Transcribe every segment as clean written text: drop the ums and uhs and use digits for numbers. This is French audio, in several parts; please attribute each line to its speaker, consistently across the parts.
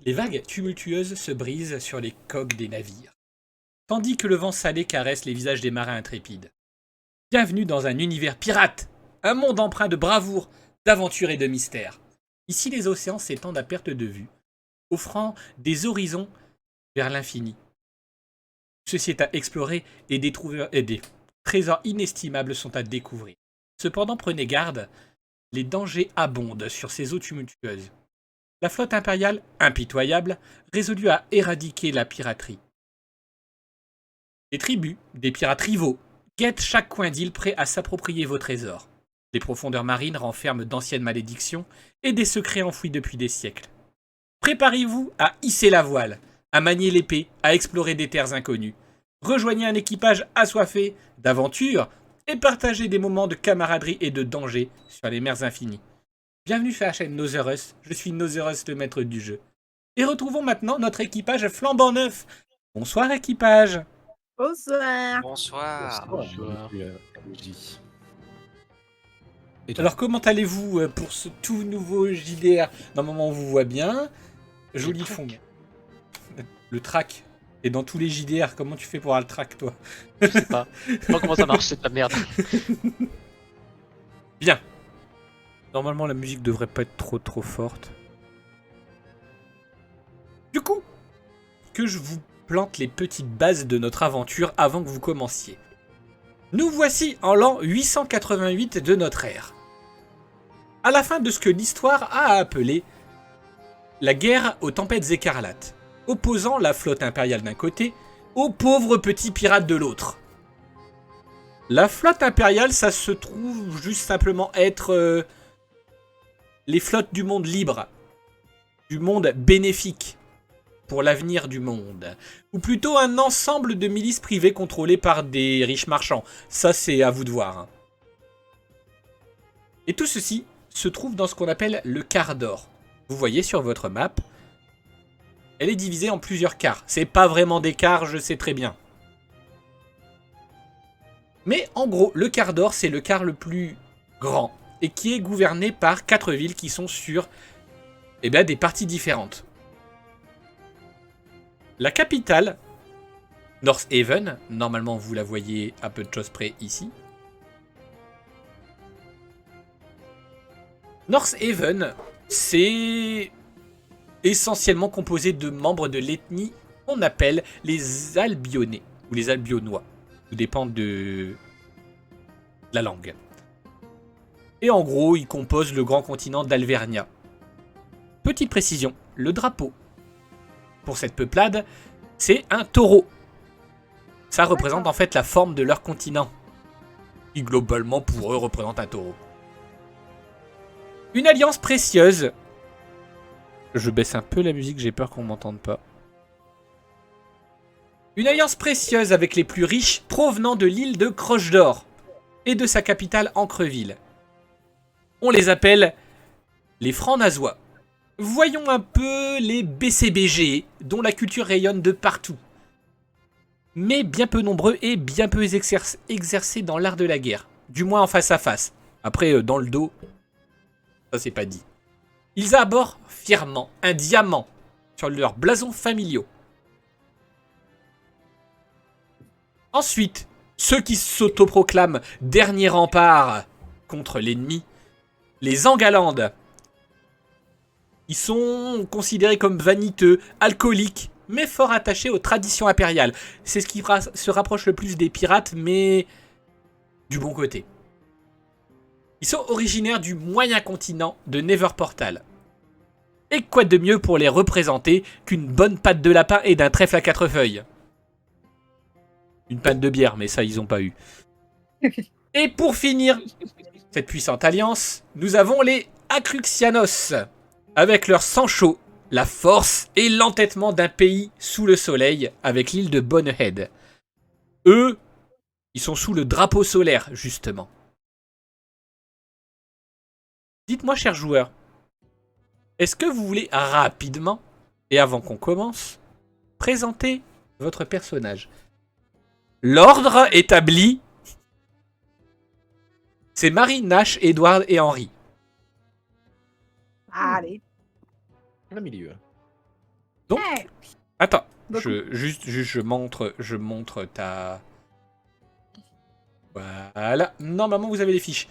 Speaker 1: Les vagues tumultueuses se brisent sur les coques des navires, tandis que le vent salé caresse les visages des marins intrépides. Bienvenue dans un univers pirate, un monde empreint de bravoure, d'aventure et de mystère. Ici, les océans s'étendent à perte de vue, offrant des horizons vers l'infini. Ceci est à explorer et des trésors inestimables sont à découvrir. Cependant, prenez garde, les dangers abondent sur ces eaux tumultueuses. La flotte impériale, impitoyable, résolut à éradiquer la piraterie. Des tribus, des pirates rivaux, guettent chaque coin d'île prêt à s'approprier vos trésors. Les profondeurs marines renferment d'anciennes malédictions et des secrets enfouis depuis des siècles. Préparez-vous à hisser la voile, à manier l'épée, à explorer des terres inconnues. Rejoignez un équipage assoiffé d'aventure et partagez des moments de camaraderie et de danger sur les mers infinies. Bienvenue sur la chaîne Nozerus, je suis Nozerus le maître du jeu. Et retrouvons maintenant notre équipage flambant neuf. Bonsoir équipage.
Speaker 2: Bonsoir.
Speaker 3: Bonsoir.
Speaker 4: Bonsoir.
Speaker 5: Et toi?
Speaker 1: Alors comment allez-vous pour ce tout nouveau JDR? Normalement on vous voit bien. Joli fond. Le track. Et dans tous les JDR, comment tu fais pour avoir le track toi?
Speaker 5: Je sais pas. Je sais pas comment ça marche cette merde.
Speaker 1: Bien. Normalement la musique devrait pas être trop forte. Du coup, que je vous plante les petites bases de notre aventure avant que vous commenciez. Nous voici en l'an 888 de notre ère. À la fin de ce que l'histoire a appelé la guerre aux tempêtes écarlates, opposant la flotte impériale d'un côté aux pauvres petits pirates de l'autre. La flotte impériale, ça se trouve juste simplement être les flottes du monde libre, du monde bénéfique pour l'avenir du monde, ou plutôt un ensemble de milices privées contrôlées par des riches marchands. Ça, c'est à vous de voir. Et tout ceci se trouve dans ce qu'on appelle le quart d'or. Vous voyez sur votre map, elle est divisée en plusieurs quarts. C'est pas vraiment des quarts, je sais très bien. Mais en gros, le quart d'or, c'est le quart le plus grand et qui est gouverné par 4 villes qui sont sur des parties différentes. La capitale, Northaven, normalement vous la voyez à peu de choses près ici. Northaven, c'est essentiellement composé de membres de l'ethnie qu'on appelle les Albionnais, ou les Albionnois, tout dépend de la langue. Et en gros, ils composent le grand continent d'Alvernia. Petite précision, le drapeau pour cette peuplade, c'est un taureau. Ça représente en fait la forme de leur continent, qui globalement pour eux représente un taureau. Une alliance précieuse. Je baisse un peu la musique, j'ai peur qu'on m'entende pas. Une alliance précieuse avec les plus riches provenant de l'île de Croche d'Or et de sa capitale Ancreville. On les appelle les Francs-Nazois. Voyons un peu les BCBG, dont la culture rayonne de partout. Mais bien peu nombreux et bien peu exercés dans l'art de la guerre. Du moins en face à face. Après, dans le dos, ça c'est pas dit. Ils arborent fièrement un diamant sur leurs blasons familiaux. Ensuite, ceux qui s'autoproclament dernier rempart contre l'ennemi, les Angalandes. Ils sont considérés comme vaniteux, alcooliques, mais fort attachés aux traditions impériales. C'est ce qui se rapproche le plus des pirates, mais du bon côté. Ils sont originaires du moyen continent de Neverportal. Et quoi de mieux pour les représenter qu'une bonne patte de lapin et d'un trèfle à 4 feuilles? Une panne de bière, mais ça ils ont pas eu. Et pour finir cette puissante alliance, nous avons les Acruxianos, avec leur sang chaud, la force et l'entêtement d'un pays sous le soleil, avec l'île de Bonehead. Eux, ils sont sous le drapeau solaire, justement. Dites-moi, chers joueurs, est-ce que vous voulez rapidement, et avant qu'on commence, présenter votre personnage? L'ordre établi, c'est Marie, Nash, Edward et Henry.
Speaker 2: Allez.
Speaker 4: Le milieu.
Speaker 2: beaucoup.
Speaker 1: Je montre ta... Voilà. Normalement, vous avez les fiches.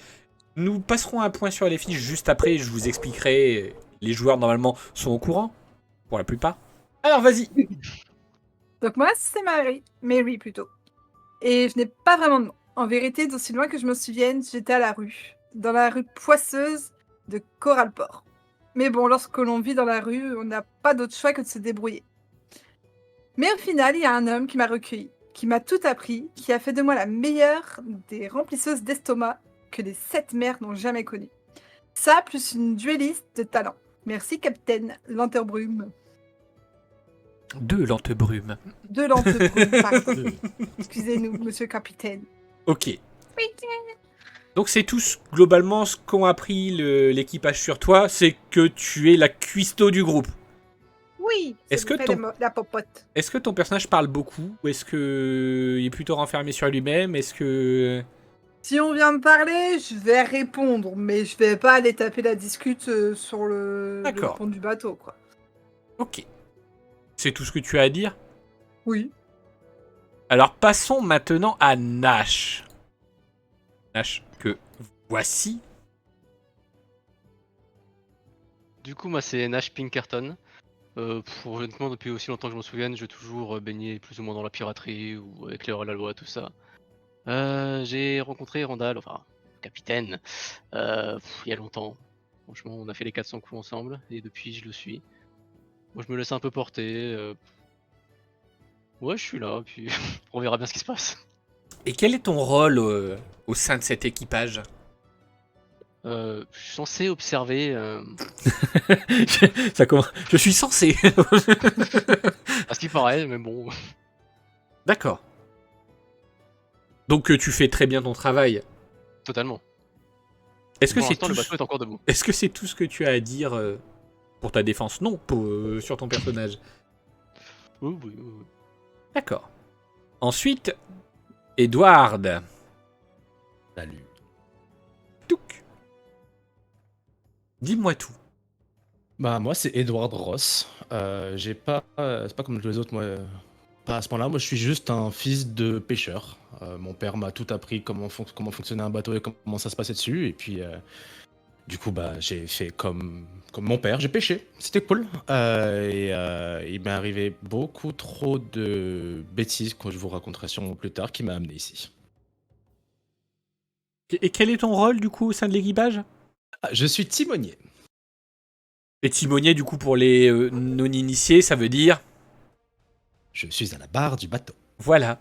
Speaker 1: Nous passerons un point sur les fiches juste après. Je vous expliquerai. Les joueurs, normalement, sont au courant. Pour la plupart. Alors, vas-y.
Speaker 2: Donc moi, c'est Mary plutôt. Et je n'ai pas vraiment de nom. En vérité, d'aussi loin que je me souvienne, j'étais à la rue. Dans la rue poisseuse de Coralport. Mais bon, lorsque l'on vit dans la rue, on n'a pas d'autre choix que de se débrouiller. Mais au final, il y a un homme qui m'a recueilli, qui m'a tout appris, qui a fait de moi la meilleure des remplisseuses d'estomac que les 7 mères n'ont jamais connue. Ça, plus une duelliste de talent. Merci, Capitaine Lanterbrume.
Speaker 1: Deux lentes brumes.
Speaker 2: De Lanterbrume, pardon. Excusez-nous, monsieur Capitaine.
Speaker 1: Ok. Donc c'est tous, globalement, ce qu'ont appris l'équipage sur toi, c'est que tu es la cuistot du groupe.
Speaker 2: Oui,
Speaker 1: Est-ce que
Speaker 2: la popote.
Speaker 1: Est-ce que ton personnage parle beaucoup ou est-ce qu'il est plutôt renfermé sur lui-même? Est-ce que...
Speaker 2: Si on vient me parler, je vais répondre, mais je vais pas aller taper la discute sur le pont du bateau, quoi.
Speaker 1: Ok. C'est tout ce que tu as à dire?
Speaker 2: Oui.
Speaker 1: Alors passons maintenant à Nash. Nash, que voici.
Speaker 5: Du coup, moi, c'est Nash Pinkerton. Honnêtement, depuis aussi longtemps que je m'en souvienne, j'ai toujours baigné plus ou moins dans la piraterie ou avec les hors-la-loi, tout ça. J'ai rencontré Randall, enfin, capitaine, il y a longtemps. Franchement, on a fait les 400 coups ensemble et depuis, je le suis. Moi, je me laisse un peu porter. Ouais, je suis là, puis on verra bien ce qui se passe.
Speaker 1: Et quel est ton rôle au sein de cet équipage?
Speaker 5: Je suis censé observer.
Speaker 1: Ça commence. Je suis censé.
Speaker 5: À ce qui paraît, mais bon.
Speaker 1: D'accord. Donc tu fais très bien ton travail.
Speaker 5: Totalement.
Speaker 1: Est-ce que
Speaker 5: Pour
Speaker 1: c'est
Speaker 5: l'instant,
Speaker 1: tout...
Speaker 5: le bateau est encore debout.
Speaker 1: Est-ce que c'est tout ce que tu as à dire pour ta défense? Non, sur ton personnage.
Speaker 5: Oui.
Speaker 1: D'accord. Ensuite, Edward.
Speaker 3: Salut.
Speaker 1: Touc. Dis-moi tout.
Speaker 3: Bah moi c'est Edward Ross. J'ai pas, c'est pas comme les autres moi. Pas à ce point-là. Moi je suis juste un fils de pêcheur. Mon père m'a tout appris comment fonctionnait un bateau et comment ça se passait dessus. Et puis du coup bah j'ai fait comme mon père. J'ai pêché. C'était cool. Il m'est arrivé beaucoup trop de bêtises que je vous raconterai sûrement plus tard qui m'a amené ici.
Speaker 1: Et quel est ton rôle du coup au sein de l'équipage?
Speaker 3: Je suis timonier.
Speaker 1: Et timonier du coup pour les non-initiés, ça veut dire...
Speaker 3: Je suis à la barre du bateau.
Speaker 1: Voilà.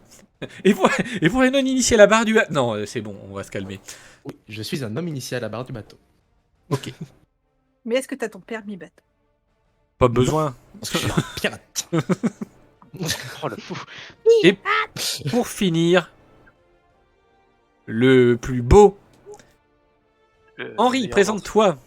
Speaker 1: Et pour les non-initiés, la barre du bateau... Non, c'est bon, on va se calmer.
Speaker 3: Oui, je suis un homme initié à la barre du bateau.
Speaker 1: Ok.
Speaker 2: Mais est-ce que t'as ton permis bateau?
Speaker 1: Pas besoin.
Speaker 3: Parce que je suis un pirate.
Speaker 5: Oh le fou.
Speaker 1: Et pour finir, le plus beau. Henri,
Speaker 4: meilleur
Speaker 1: présente-toi.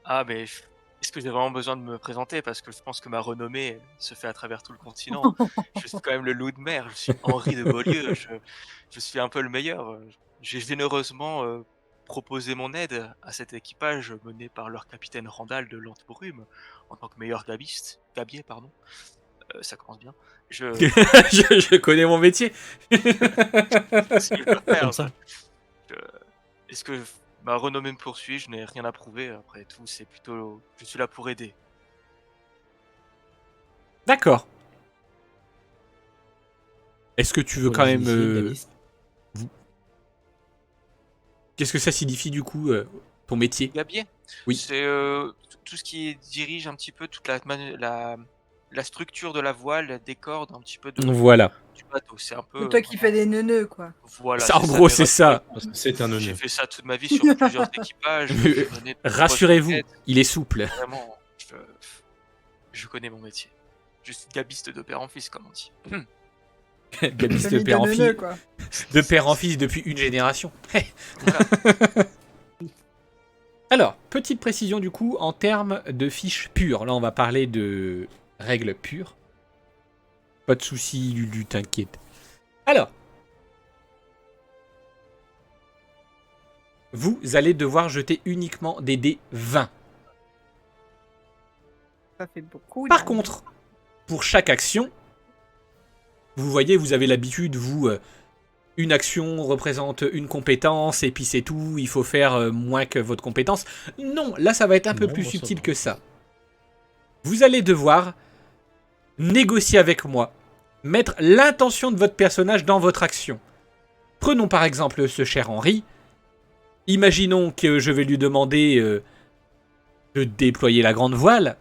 Speaker 4: Ah, mais est-ce que j'ai vraiment besoin de me présenter? Parce que je pense que ma renommée se fait à travers tout le continent. Je suis quand même le loup de mer, je suis Henri de Beaulieu, je suis un peu le meilleur. J'ai généreusement proposé mon aide à cet équipage mené par leur capitaine Randall de Lantebrume en tant que meilleur gabier, pardon. Ça commence bien.
Speaker 1: je connais mon métier.
Speaker 4: C'est ce que je dois faire.
Speaker 3: Comme ça.
Speaker 4: Est-ce que ma renommée me poursuit? Je n'ai rien à prouver. Après tout, c'est plutôt... Je suis là pour aider.
Speaker 1: D'accord. Est-ce que tu veux quand même...
Speaker 3: Pianiste.
Speaker 1: Qu'est-ce que ça signifie du coup, ton métier?
Speaker 4: Gabier?
Speaker 1: Oui.
Speaker 4: C'est tout ce qui dirige un petit peu toute la structure de la voile, des cordes, un petit peu
Speaker 1: Voilà.
Speaker 4: du bateau. C'est un peu...
Speaker 2: C'est toi qui fais des neuneux, quoi.
Speaker 4: Voilà,
Speaker 1: Ça, en gros, c'est ça.
Speaker 3: Parce que c'est un
Speaker 4: J'ai
Speaker 3: honneur.
Speaker 4: fait ça toute ma vie sur plusieurs équipages. J'ai mené de
Speaker 1: Rassurez-vous,
Speaker 4: nombreuses enquêtes.
Speaker 1: il est souple.
Speaker 4: Vraiment, je connais mon métier. Je suis gabiste de père en fils, comme on dit.
Speaker 1: Gabiste de
Speaker 2: Famille
Speaker 1: père en
Speaker 2: neuneux,
Speaker 1: fils.
Speaker 2: quoi.
Speaker 1: De père en fils depuis une génération.
Speaker 4: Voilà.
Speaker 1: Alors, petite précision du coup en termes de fiches pures. Là, on va parler de règles pures. Pas de soucis, Lulu, t'inquiète. Alors, vous allez devoir jeter uniquement des dés 20.
Speaker 2: Ça fait beaucoup.
Speaker 1: Par
Speaker 2: là.
Speaker 1: contre, pour chaque action, Vous voyez, vous avez l'habitude, vous, une action représente une compétence, et puis c'est tout, il faut faire moins que votre compétence. Non, là, ça va être un peu
Speaker 3: Non,
Speaker 1: plus
Speaker 3: moi, ça
Speaker 1: subtil
Speaker 3: va.
Speaker 1: que ça. Vous allez devoir négocier avec moi, mettre l'intention de votre personnage dans votre action. Prenons par exemple ce cher Henri. Imaginons que je vais lui demander de déployer la grande voile.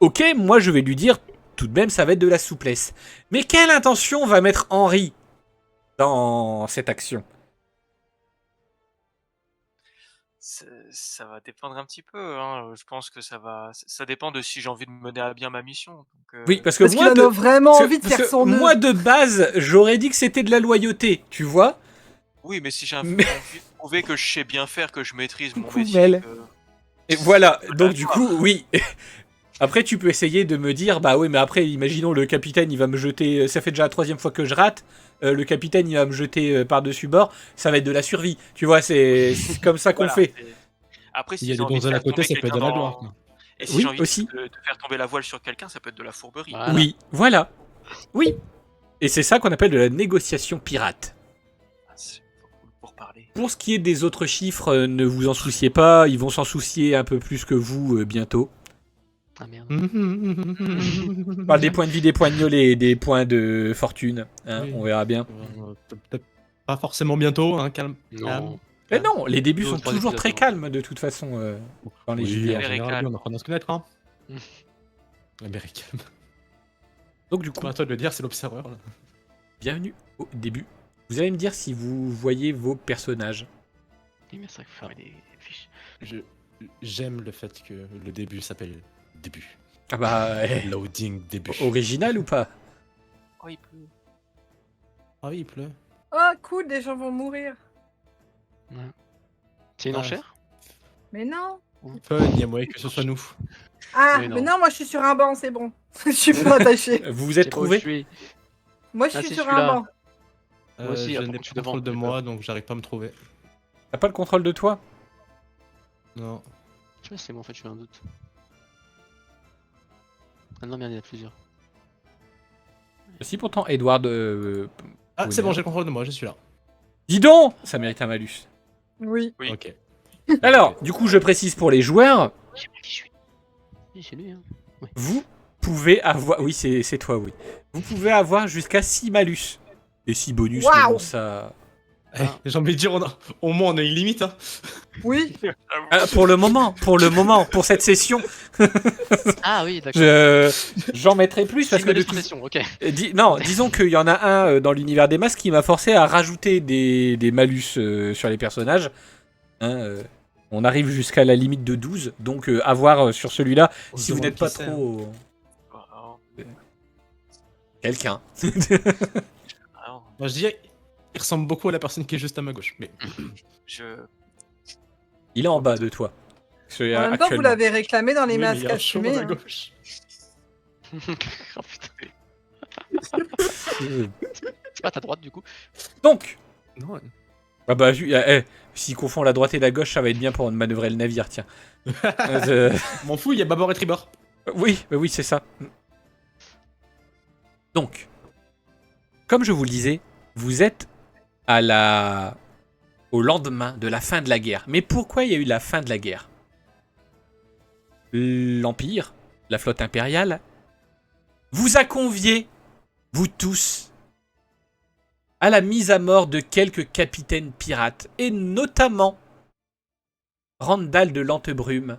Speaker 1: Ok, moi je vais lui dire, tout de même ça va être de la souplesse. Mais quelle intention va mettre Henri dans cette action?
Speaker 4: Ça va dépendre un petit peu, hein. Je pense que ça dépend de si j'ai envie de mener à bien ma mission. Donc,
Speaker 1: Oui, parce que
Speaker 2: Parce qu'il
Speaker 1: moi
Speaker 2: en
Speaker 1: de...
Speaker 2: a vraiment
Speaker 1: parce que-
Speaker 2: envie de
Speaker 1: parce
Speaker 2: faire
Speaker 1: que
Speaker 2: son
Speaker 1: moi
Speaker 2: nœud.
Speaker 1: de base, j'aurais dit que c'était de la loyauté, tu vois.
Speaker 4: oui, mais si j'ai
Speaker 1: Mais-
Speaker 4: envie de prouver que je sais bien faire, que je maîtrise mon
Speaker 1: Coucou,
Speaker 4: métier,
Speaker 1: Mel.
Speaker 4: que...
Speaker 1: Et voilà,
Speaker 4: Voilà,
Speaker 1: donc du
Speaker 4: toi.
Speaker 1: coup, oui. Après, tu peux essayer de me dire, bah oui, mais après, imaginons le capitaine, il va me jeter, ça fait déjà la 3e fois que je rate, le capitaine, il va me jeter par-dessus bord, ça va être de la survie. Tu vois, c'est comme ça qu'on
Speaker 4: Voilà,
Speaker 1: fait.
Speaker 4: Après,
Speaker 3: Il y
Speaker 4: si
Speaker 3: a
Speaker 4: j'ai
Speaker 3: des
Speaker 4: envie de
Speaker 3: donzelles à
Speaker 4: faire
Speaker 3: côté,
Speaker 4: tomber
Speaker 3: ça peut être
Speaker 4: quelqu'un
Speaker 3: de la
Speaker 4: dans...
Speaker 3: gloire. Quoi.
Speaker 4: Et si
Speaker 1: Oui,
Speaker 4: j'ai envie
Speaker 1: aussi.
Speaker 4: de faire tomber la voile sur quelqu'un, ça peut être de la fourberie.
Speaker 5: Voilà.
Speaker 1: Oui, voilà. Oui. Et c'est ça qu'on appelle de la négociation pirate.
Speaker 4: Ah, c'est pour parler.
Speaker 1: Pour ce qui est des autres chiffres, ne vous en souciez pas, ils vont s'en soucier un peu plus que vous bientôt.
Speaker 5: Ah merde.
Speaker 1: On parle des points de vie, des points de gueule et des points de fortune. Hein,
Speaker 3: Oui.
Speaker 1: on verra bien.
Speaker 3: Peut-être pas forcément bientôt, hein, calme.
Speaker 5: Non.
Speaker 1: Mais non, les débuts
Speaker 5: Deux ou
Speaker 1: sont
Speaker 5: trois
Speaker 1: toujours
Speaker 5: épisodes
Speaker 1: très
Speaker 5: avant.
Speaker 1: calmes de toute façon dans les
Speaker 3: Oui,
Speaker 1: JDR.
Speaker 3: en général,
Speaker 4: Calme.
Speaker 3: on apprend à se connaître. Hein.
Speaker 5: Mm.
Speaker 3: Américain.
Speaker 1: Donc du
Speaker 3: C'est
Speaker 1: coup,
Speaker 3: pas à toi de le dire, c'est l'observeur. Là.
Speaker 1: bienvenue au début. Vous allez me dire si vous voyez vos personnages.
Speaker 5: Oui, mais c'est vrai qu'il faut fermer des fiches.
Speaker 3: J'aime le fait que le début s'appelle début.
Speaker 1: Ah bah,
Speaker 3: Loading début.
Speaker 1: original ou pas?
Speaker 4: Oh, il pleut.
Speaker 3: Ah oui, il pleut.
Speaker 2: Oh, cool, des gens vont mourir.
Speaker 5: C'est une
Speaker 3: Ah.
Speaker 5: enchère
Speaker 2: Mais non.
Speaker 3: Fun, il y a moyen que ce soit nous.
Speaker 2: Ah,
Speaker 5: Mais non.
Speaker 2: mais non, moi je suis sur un banc, c'est bon. Je suis pas attachée.
Speaker 1: Vous vous êtes
Speaker 5: Je sais pas où
Speaker 1: trouvé?
Speaker 5: je suis.
Speaker 2: Moi je
Speaker 5: Ah,
Speaker 2: suis
Speaker 5: c'est
Speaker 2: sur
Speaker 5: celui-là.
Speaker 2: un banc.
Speaker 5: Moi aussi,
Speaker 3: Je
Speaker 5: par
Speaker 3: n'ai
Speaker 5: contre, je
Speaker 3: pas
Speaker 5: suis
Speaker 3: le contrôle
Speaker 5: devant,
Speaker 3: de
Speaker 5: j'ai
Speaker 3: moi, donc j'arrive pas à me trouver.
Speaker 1: T'as pas le contrôle de toi?
Speaker 3: Non.
Speaker 5: Je sais pas si c'est moi en fait, j'ai un doute. Ah non, merde, il y en a plusieurs.
Speaker 1: Si pourtant, Edward...
Speaker 3: Ah,
Speaker 1: oui,
Speaker 3: c'est bon,
Speaker 1: merde.
Speaker 3: j'ai le contrôle de moi, je suis là.
Speaker 1: Dis donc! Ça mérite un malus.
Speaker 2: Oui.
Speaker 4: Oui.
Speaker 3: Ok.
Speaker 1: Alors, du coup, je précise pour les joueurs,
Speaker 5: J'ai pas qui je suis. Oui, c'est lui, hein.
Speaker 1: vous pouvez avoir... Oui, c'est toi, oui. Vous pouvez avoir jusqu'à 6 malus. Et 6 bonus, mais
Speaker 2: Waouh.
Speaker 1: bon, ça...
Speaker 3: Eh, j'ai envie de dire, au moins on a une limite. Hein.
Speaker 2: Oui.
Speaker 1: Ah, pour le moment, pour cette session,
Speaker 5: Ah oui, d'accord.
Speaker 1: j'en mettrai plus parce que de toute...
Speaker 5: pression, ok.
Speaker 1: Non, disons qu'il y en a un dans l'univers des masques qui m'a forcé à rajouter des malus sur les personnages. Hein, on arrive jusqu'à la limite de 12, donc à voir sur celui-là
Speaker 3: On
Speaker 1: si
Speaker 3: se
Speaker 1: vous
Speaker 3: demande
Speaker 1: n'êtes pas
Speaker 3: qui c'est,
Speaker 1: trop...
Speaker 4: Oh,
Speaker 1: Quelqu'un.
Speaker 4: oh,
Speaker 3: Moi, je dirais, il ressemble beaucoup à la personne qui est juste à ma gauche. Mais
Speaker 4: je...
Speaker 1: Il est en bas de toi. Celui
Speaker 2: En même temps, vous
Speaker 1: actuellement.
Speaker 2: l'avez réclamé dans les
Speaker 3: oui, mais
Speaker 2: masques
Speaker 3: il y a un chauve
Speaker 2: assumés.
Speaker 3: à
Speaker 2: hein.
Speaker 3: gauche.
Speaker 5: Oh putain. C'est pas à ta droite du coup.
Speaker 1: Donc,
Speaker 3: Non, ouais.
Speaker 1: ah bah, s'il confond la droite et la gauche, ça va être bien pour manœuvrer le navire, tiens.
Speaker 3: M'en fous, il y a bâbord et tribord.
Speaker 1: Oui, bah oui, c'est ça. Donc, comme je vous le disais, vous êtes au lendemain de la fin de la guerre. Mais pourquoi il y a eu la fin de la guerre? L'Empire, la flotte impériale, vous a convié, vous tous, à la mise à mort de quelques capitaines pirates, et notamment Randall de Lantebrume,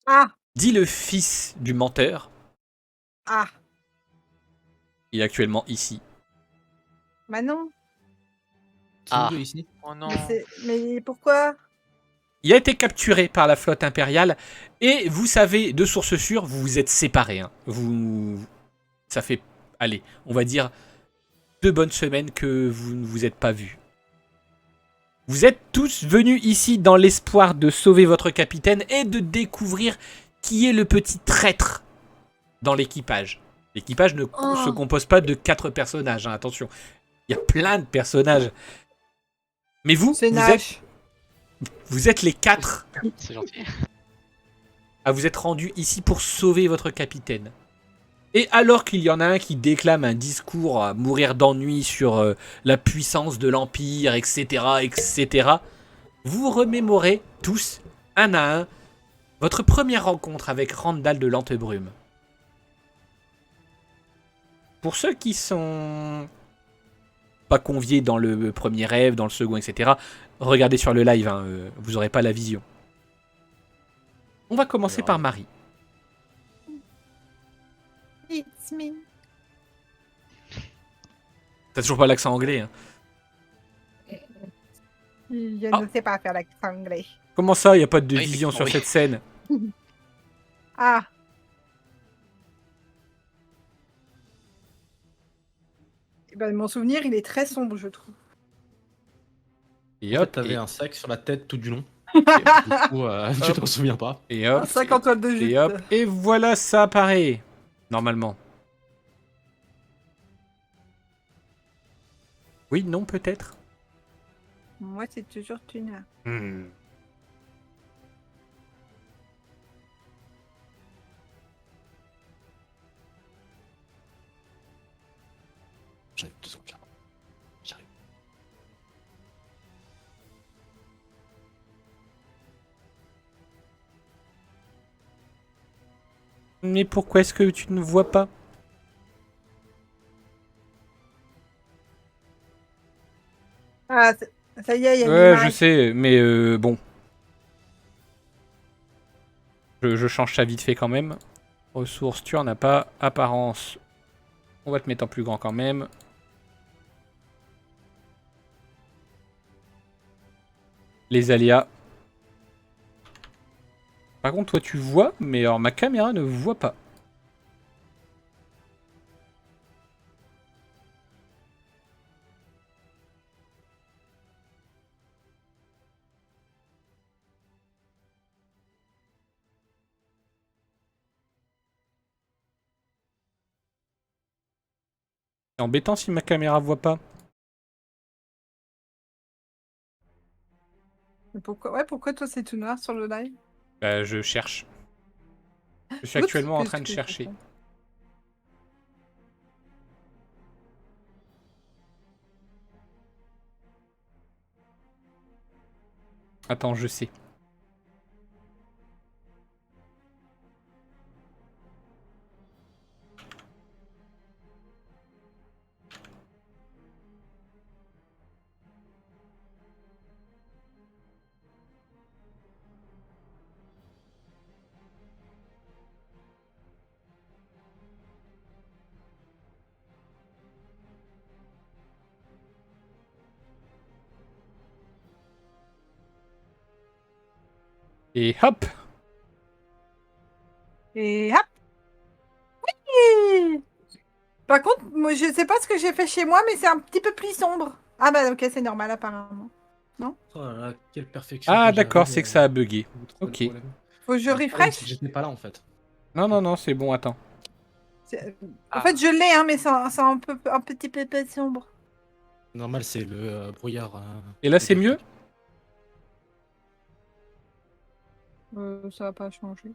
Speaker 2: Ah,
Speaker 1: dit le fils du menteur.
Speaker 2: ah.
Speaker 1: Il est actuellement ici.
Speaker 2: Bah non.
Speaker 3: C'est
Speaker 5: Ah.
Speaker 3: nous deux ici.
Speaker 4: Oh non.
Speaker 2: Mais pourquoi?
Speaker 1: Il a été capturé par la flotte impériale et vous savez, de sources sûres, vous vous êtes séparés. Hein. Ça fait, allez, on va dire 2 bonnes semaines que vous ne vous êtes pas vus. Vous êtes tous venus ici dans l'espoir de sauver votre capitaine et de découvrir qui est le petit traître dans l'équipage. L'équipage ne se compose pas de 4 personnages, hein, attention. Il y a plein de personnages. Mais vous,
Speaker 2: C'est
Speaker 1: vous
Speaker 2: Nash.
Speaker 1: êtes les 4
Speaker 5: C'est gentil.
Speaker 1: à vous être rendus ici pour sauver votre capitaine. Et alors qu'il y en a un qui déclame un discours à mourir d'ennui sur la puissance de l'Empire, etc., etc., vous remémorez tous, un à un, votre première rencontre avec Randall de Lantebrume. Pour ceux qui sont pas conviés dans le premier rêve, dans le second, etc., regardez sur le live, hein, vous n'aurez pas la vision. On va commencer par Marie.
Speaker 2: It's me.
Speaker 1: T'as toujours pas l'accent anglais, hein.
Speaker 2: Je
Speaker 1: Ah.
Speaker 2: ne sais pas faire l'accent anglais.
Speaker 1: Comment ça, il a pas de
Speaker 5: Ah,
Speaker 1: vision sur
Speaker 5: effectivement,
Speaker 1: cette scène?
Speaker 2: Ah. Eh ben, mon souvenir, il est très sombre, je trouve.
Speaker 1: Et
Speaker 3: En fait,
Speaker 1: hop,
Speaker 3: t'avais
Speaker 1: et,
Speaker 3: un sac sur la tête tout du long. Du coup, tu t'en souviens pas.
Speaker 1: et
Speaker 2: Un
Speaker 1: hop,
Speaker 2: sac en toile de jute.
Speaker 1: et hop, et voilà, ça apparaît. Normalement. Oui, non, peut-être.
Speaker 2: Moi, c'est toujours Tuna.
Speaker 3: J'arrive 2 secondes là. J'arrive.
Speaker 1: Mais pourquoi est-ce que tu ne vois pas?
Speaker 2: Ah, ça y est, il y a une
Speaker 1: Ouais, je
Speaker 2: image.
Speaker 1: sais, mais bon. Je change ça vite fait quand même. Ressources, tu en as pas. Apparence, on va te mettre en plus grand quand même. Les aléas. Par contre, toi tu vois, mais alors ma caméra ne voit pas. C'est embêtant si ma caméra voit pas.
Speaker 2: Mais pourquoi... Ouais, pourquoi toi, c'est tout noir sur le live?
Speaker 1: Bah, je cherche. Je suis
Speaker 2: Oups,
Speaker 1: actuellement en
Speaker 2: qu'est-ce
Speaker 1: train de
Speaker 2: que j'ai
Speaker 1: chercher.
Speaker 2: fait?
Speaker 1: Attends, je sais. Et hop!
Speaker 2: Et hop! Oui. Par contre, moi, je sais pas ce que j'ai fait chez moi, mais c'est un petit peu plus sombre. Ah bah ok, c'est normal apparemment.
Speaker 3: Oh là là, quelle perfection.
Speaker 1: Ah
Speaker 3: que
Speaker 1: d'accord,
Speaker 3: j'arrive,
Speaker 1: c'est que ça a bugué.
Speaker 3: vous trouvez le
Speaker 1: Ok.
Speaker 3: problème.
Speaker 2: Faut que je
Speaker 3: Le problème, c'est
Speaker 2: refresh?
Speaker 3: que j'étais pas là en fait.
Speaker 1: Non, non, non, c'est bon, attends.
Speaker 2: En fait, je l'ai, hein, mais c'est un petit peu sombre.
Speaker 3: Normal, c'est le brouillard.
Speaker 1: Et là, c'est mieux?
Speaker 3: électrique.
Speaker 2: Ça va pas changer.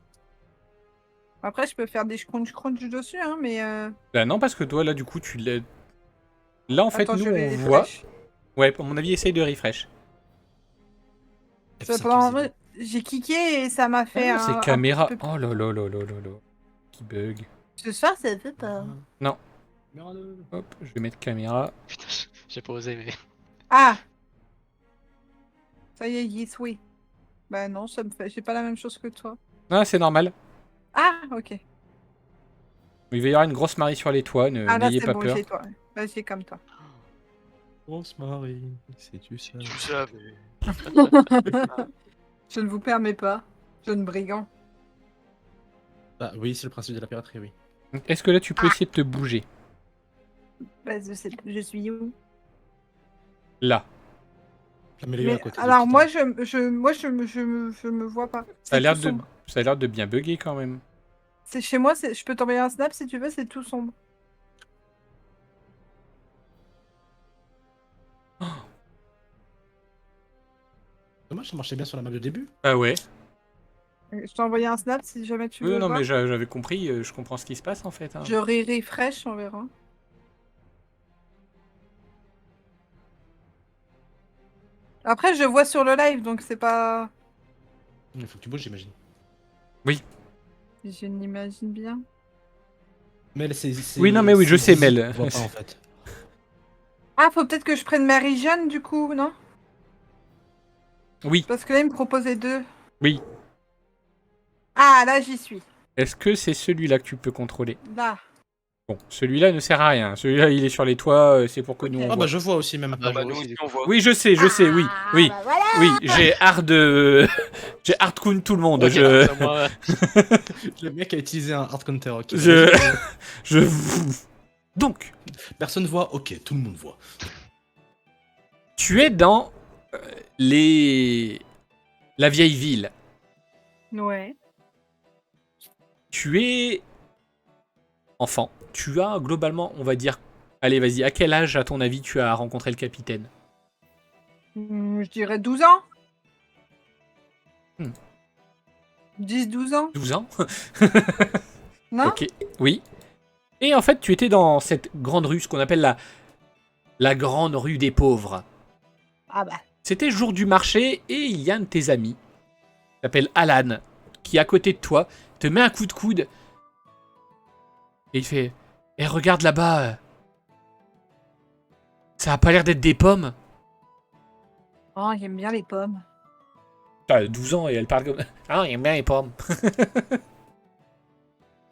Speaker 2: Après, je peux faire des scrunch dessus, hein, mais...
Speaker 1: Bah non, parce que toi, là, du coup, tu l'as... Là, en fait,
Speaker 2: Attends,
Speaker 1: nous,
Speaker 2: je
Speaker 1: on
Speaker 2: les
Speaker 1: voit...
Speaker 2: refresh.
Speaker 1: Ouais, à mon avis, essaye de refresh.
Speaker 3: F5
Speaker 2: Pendant-
Speaker 3: visible.
Speaker 2: J'ai cliqué et ça m'a
Speaker 1: Ah
Speaker 2: fait
Speaker 1: non, c'est
Speaker 2: un
Speaker 1: caméra.
Speaker 2: petit peu...
Speaker 1: Oh là là là là là là. Qui bug.
Speaker 2: Ce soir, ça fait pas.
Speaker 1: Non.
Speaker 3: Merde.
Speaker 1: Hop, je vais mettre caméra.
Speaker 5: Putain, j'ai pas osé, mais.
Speaker 2: Ah! Ça y est, yes, oui. Bah non, ça me fait... J'ai pas la même chose que toi.
Speaker 1: Ah, c'est normal.
Speaker 2: Ah, ok.
Speaker 1: Il va y avoir une grosse marée sur les toits,
Speaker 2: Ah là,
Speaker 1: n'ayez
Speaker 2: c'est
Speaker 1: pas
Speaker 2: bon,
Speaker 1: peur.
Speaker 2: j'ai toi. Vas-y, comme toi.
Speaker 3: Rosemary, c'est tu ça.
Speaker 4: Tu savais.
Speaker 2: Je ne vous permets pas, jeune brigand.
Speaker 3: Ah oui, c'est le principe de la piraterie, oui.
Speaker 1: Est-ce que là, tu peux essayer de te bouger?
Speaker 2: Bah, je suis où?
Speaker 1: Là.
Speaker 3: La mêlée à côté.
Speaker 2: Alors,
Speaker 3: depuis
Speaker 2: moi,
Speaker 3: tout à l'heure.
Speaker 2: je me vois pas.
Speaker 1: Ça a
Speaker 2: C'est
Speaker 1: l'air
Speaker 2: tout
Speaker 1: de...
Speaker 2: sombre.
Speaker 1: Ça a l'air de bien bugger quand même.
Speaker 2: C'est chez moi, je peux t'envoyer un snap si tu veux, c'est tout sombre.
Speaker 3: Dommage, ça marchait bien sur la map de début.
Speaker 1: Ah ouais.
Speaker 2: Je t'ai envoyé un snap si jamais tu veux
Speaker 1: Oui, non,
Speaker 2: voir.
Speaker 1: mais j'avais compris, je comprends ce qui se passe en fait. Hein.
Speaker 2: Je refresh, on verra. Après, je vois sur le live, donc c'est pas...
Speaker 3: Il faut que tu bouges, j'imagine.
Speaker 2: Je n'imagine bien.
Speaker 3: Mel,
Speaker 1: Oui, non, mais oui, je sais, Mel.
Speaker 3: Je vois pas en fait.
Speaker 2: Ah, faut peut-être que je prenne Marie-Jeanne, du coup, non?
Speaker 1: Oui,
Speaker 2: Parce que là, il me proposait 2.
Speaker 1: oui.
Speaker 2: Ah, là, j'y suis.
Speaker 1: Est-ce que c'est celui-là que tu peux contrôler?
Speaker 2: Là.
Speaker 1: Bon, celui-là ne sert à rien. Celui-là, il est sur les toits, c'est pour que
Speaker 2: Ok.
Speaker 1: nous on
Speaker 3: Ah
Speaker 1: voit.
Speaker 3: bah je vois aussi même.
Speaker 5: Ah bah,
Speaker 4: Bah,
Speaker 5: je
Speaker 4: nous
Speaker 5: vois
Speaker 4: aussi,
Speaker 5: aussi.
Speaker 4: on voit.
Speaker 1: Oui, je sais, oui, oui.
Speaker 2: bah voilà.
Speaker 1: Oui, j'ai hard j'ai hardcoon tout le monde.
Speaker 5: Ok,
Speaker 1: je...
Speaker 5: ça, moi,
Speaker 3: Le mec a utilisé un hard counter. Ok.
Speaker 1: Je- je... Donc,
Speaker 3: Personne voit. Ok, tout le monde voit.
Speaker 1: tu es dans les... la vieille ville.
Speaker 2: Ouais.
Speaker 1: Tu es enfant. Tu as globalement, on va dire... Allez, vas-y, à quel âge, à ton avis, tu as rencontré le capitaine?
Speaker 2: Je dirais 12 ans.
Speaker 1: Hmm.
Speaker 2: 10-12 ans.
Speaker 1: 12 ans?
Speaker 2: Non?
Speaker 1: Ok, oui. Et en fait, tu étais dans cette grande rue, ce qu'on appelle la grande rue des pauvres.
Speaker 2: Ah bah.
Speaker 1: C'était jour du marché et il y a un de tes amis, qui s'appelle Alan, qui est à côté de toi, te met un coup de coude et il fait Eh, regarde là-bas, ça a pas l'air d'être des pommes.
Speaker 2: Oh, j'aime bien les pommes.
Speaker 1: T'as 12 ans et elle parle comme Ah, il aime bien les pommes.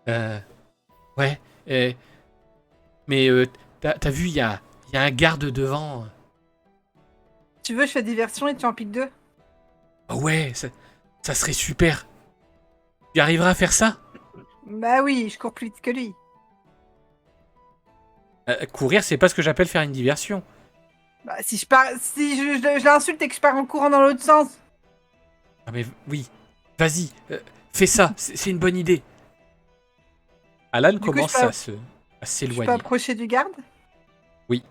Speaker 1: euh, ouais, mais t'as vu, il y a un garde devant.
Speaker 2: Tu veux, je fais diversion et tu en piques 2?
Speaker 1: Ah ouais, ça serait super. Tu arriveras à faire ça?
Speaker 2: Bah oui, je cours plus vite que lui.
Speaker 1: Courir, c'est pas ce que j'appelle faire une diversion.
Speaker 2: Bah si je pars, si je l'insulte et que je pars en courant dans l'autre sens.
Speaker 1: Ah mais oui, vas-y, fais ça, c'est une bonne idée. Alan
Speaker 2: coup,
Speaker 1: commence
Speaker 2: je peux-
Speaker 1: à
Speaker 2: Je peux
Speaker 1: s'éloigner.
Speaker 2: approcher du garde?
Speaker 1: Oui.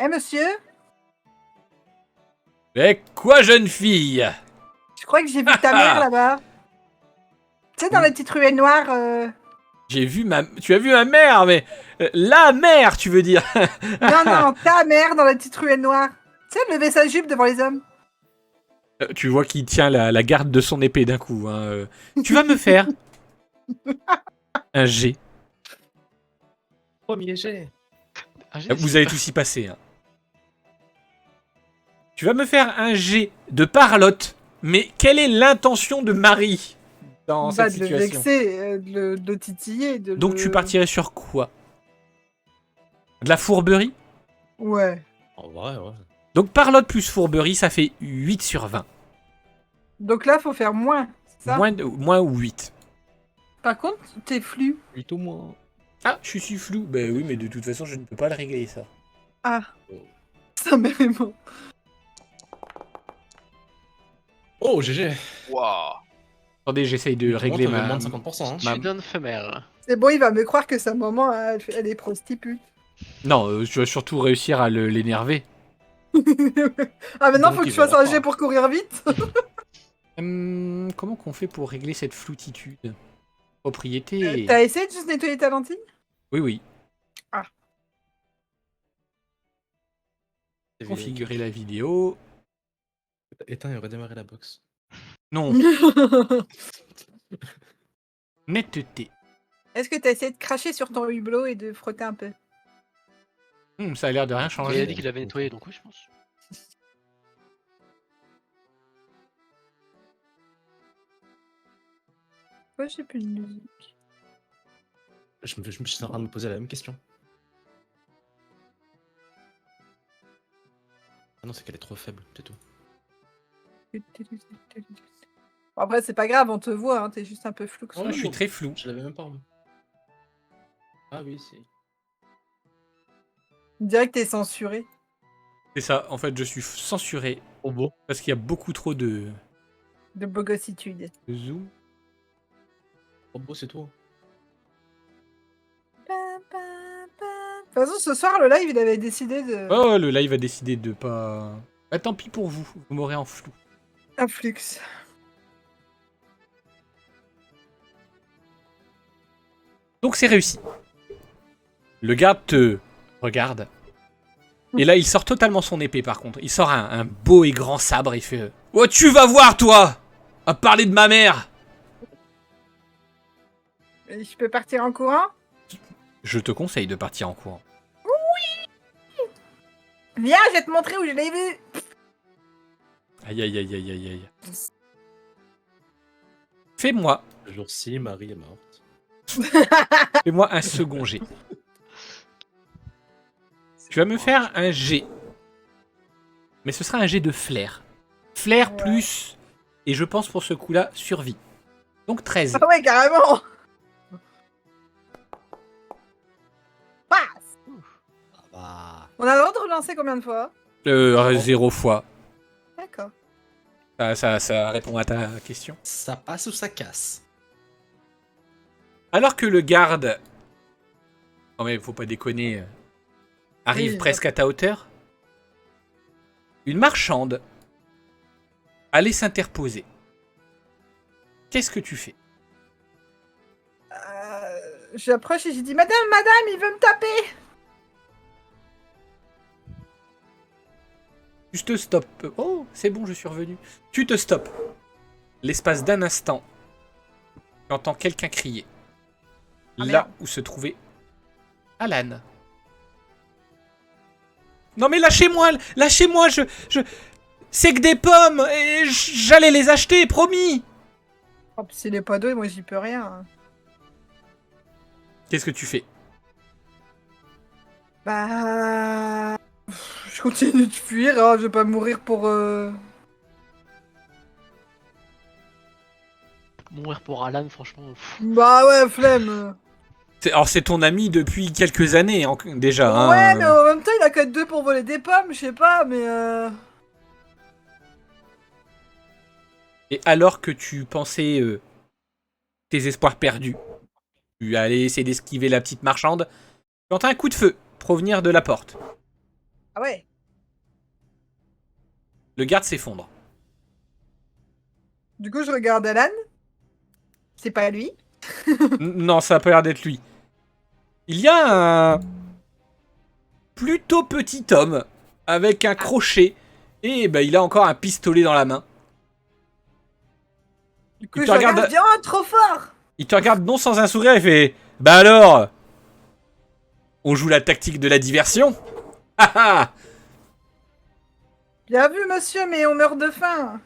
Speaker 2: Eh monsieur,
Speaker 1: Mais quoi, jeune fille?
Speaker 2: je crois que j'ai vu ta mère là-bas. Tu sais, dans la petite ruelle noire.
Speaker 1: Tu as vu ma mère, mais la mère, tu veux dire?
Speaker 2: Non, non, ta mère dans la petite ruelle noire. Tu sais, lever sa jupe devant les hommes.
Speaker 1: Tu vois qu'il tient la garde de son épée d'un coup. Hein. Tu vas me faire un G.
Speaker 3: Premier jet.
Speaker 1: Vous allez tous y passer. Hein. Tu vas me faire un G de parlotte. Mais quelle est l'intention de Marie dans
Speaker 2: Bah,
Speaker 1: cette
Speaker 2: de le
Speaker 1: situation?
Speaker 2: vexer, de le titiller.
Speaker 1: Donc tu partirais sur quoi? De la fourberie?
Speaker 2: Ouais.
Speaker 3: En vrai, ouais.
Speaker 1: Donc parlotte plus fourberie, ça fait 8 sur 20.
Speaker 2: Donc là, faut faire moins. C'est ça?
Speaker 1: Moins ou 8.
Speaker 2: Par contre, t'es flou.
Speaker 3: Plutôt moins.
Speaker 1: Ah, je suis flou. Ben oui, mais de toute façon, je ne peux pas le régler, ça.
Speaker 2: Ah. Ça me vraiment.
Speaker 3: Oh, GG.
Speaker 4: Waouh.
Speaker 1: Attendez, j'essaye de régler
Speaker 3: T'avais
Speaker 1: ma...
Speaker 3: moins de 50%. Hein.
Speaker 1: Ma-
Speaker 5: Tu donnes femelle.
Speaker 2: C'est bon, il va me croire que sa maman, elle est prostituée.
Speaker 1: Non, tu vas surtout réussir à l'énerver.
Speaker 2: Ah, maintenant,
Speaker 3: Donc,
Speaker 2: faut que
Speaker 3: il
Speaker 2: je fasse
Speaker 3: verra
Speaker 2: un
Speaker 3: pas.
Speaker 2: jet pour courir vite.
Speaker 1: Comment qu'on fait pour régler cette floutitude? Propriété.
Speaker 2: T'as essayé de juste nettoyer ta lentille?
Speaker 1: Oui, oui.
Speaker 3: C'est
Speaker 1: Configurer la vidéo.
Speaker 3: Éteins et redémarrer la box.
Speaker 1: Non. Netteté.
Speaker 2: Est-ce que t'as essayé de cracher sur ton hublot et de frotter un peu?
Speaker 1: Ça a l'air de rien
Speaker 5: Il a
Speaker 1: changer.
Speaker 5: dit qu'il avait nettoyé, donc oui, je pense.
Speaker 2: Ouais, j'ai plus de musique.
Speaker 3: Je me suis en train de me poser la même question. Ah non, c'est qu'elle est trop faible, c'est tout.
Speaker 2: Bon, après, c'est pas grave, on te voit, hein, t'es juste un peu flou. que
Speaker 1: Ouais,
Speaker 2: ça.
Speaker 1: je suis très flou.
Speaker 3: Je l'avais même pas. Moi. Ah oui, c'est.
Speaker 2: On dirait que t'es censuré.
Speaker 1: C'est ça, en fait, je suis censuré
Speaker 3: Trop beau.
Speaker 1: parce qu'il y a beaucoup trop de
Speaker 2: De bogossitude.
Speaker 1: zoom.
Speaker 3: Trop beau, c'est tout.
Speaker 2: Pa, pa, pa, toute façon, ce soir, le live, il avait décidé de...
Speaker 1: Oh, le live a décidé de pas... Bah tant pis pour vous, vous m'aurez en flou.
Speaker 2: Un flux.
Speaker 1: Donc c'est réussi. Le garde te regarde. Et là, il sort totalement son épée par contre. Il sort un beau et grand sabre et fait... Oh, tu vas voir toi! À parler de ma mère!
Speaker 2: Et je peux partir en courant?
Speaker 1: Je te conseille de partir en courant.
Speaker 2: Viens, je vais te montrer où je l'ai vu.
Speaker 1: Aïe aïe aïe aïe aïe aïe. Fais-moi
Speaker 3: Ce jour-ci, Marie est morte.
Speaker 1: Fais-moi un second jet. Tu vas me faire un jet. Mais ce sera un jet de flair. Flair plus, et je pense pour ce coup-là, survie. Donc 13.
Speaker 2: Ah ouais, carrément. Passe.
Speaker 3: Ah bah...
Speaker 2: On a le droit de relancer combien de fois?
Speaker 1: 0 fois.
Speaker 2: D'accord.
Speaker 1: Ça répond à ta question.
Speaker 3: Ça passe ou ça casse?
Speaker 1: Alors que le garde... Non mais faut pas déconner. Arrive
Speaker 2: Oui,
Speaker 1: presque à ta hauteur. Une marchande allait s'interposer. Qu'est-ce que tu fais?
Speaker 2: J'approche et j'ai dit, madame, il veut me taper.
Speaker 1: Tu te stoppes. Oh, c'est bon, je suis revenu. Tu te stoppes. L'espace d'un instant, tu entends quelqu'un crier.
Speaker 2: Ah,
Speaker 1: Là
Speaker 2: merde.
Speaker 1: où se trouvait Alan. Non mais lâchez-moi, lâchez-moi, c'est que des pommes et j'allais les acheter, promis.
Speaker 2: Oh, puis s'il est pas d'eau, moi j'y peux rien.
Speaker 1: Qu'est-ce que tu fais?
Speaker 2: Bah... Je continue de fuir, hein, je vais pas mourir pour...
Speaker 5: Mourir pour Alan, franchement.
Speaker 2: Bah ouais, flemme.
Speaker 1: Alors c'est ton ami depuis quelques années déjà.
Speaker 2: Ouais,
Speaker 1: Hein.
Speaker 2: mais en même temps, il a que 2 pour voler des pommes, je sais pas, mais...
Speaker 1: Et alors que tu pensais tes espoirs perdus, tu allais essayer d'esquiver la petite marchande, tu entends un coup de feu provenir de la porte.
Speaker 2: Ah ouais.
Speaker 1: Le garde s'effondre.
Speaker 2: Du coup, je regarde Alan. C'est pas lui.
Speaker 1: Non, ça a pas l'air d'être lui. Il y a un plutôt petit homme avec un crochet et il a encore un pistolet dans la main.
Speaker 2: Du coup,
Speaker 1: Il
Speaker 2: je
Speaker 1: te
Speaker 2: regarde,
Speaker 1: regarde-
Speaker 2: je dis, oh, trop fort.
Speaker 1: Il te regarde non sans un sourire et fait Bah alors, on joue la tactique de la diversion. Ah ah.
Speaker 2: Bien vu, monsieur, mais on meurt de faim.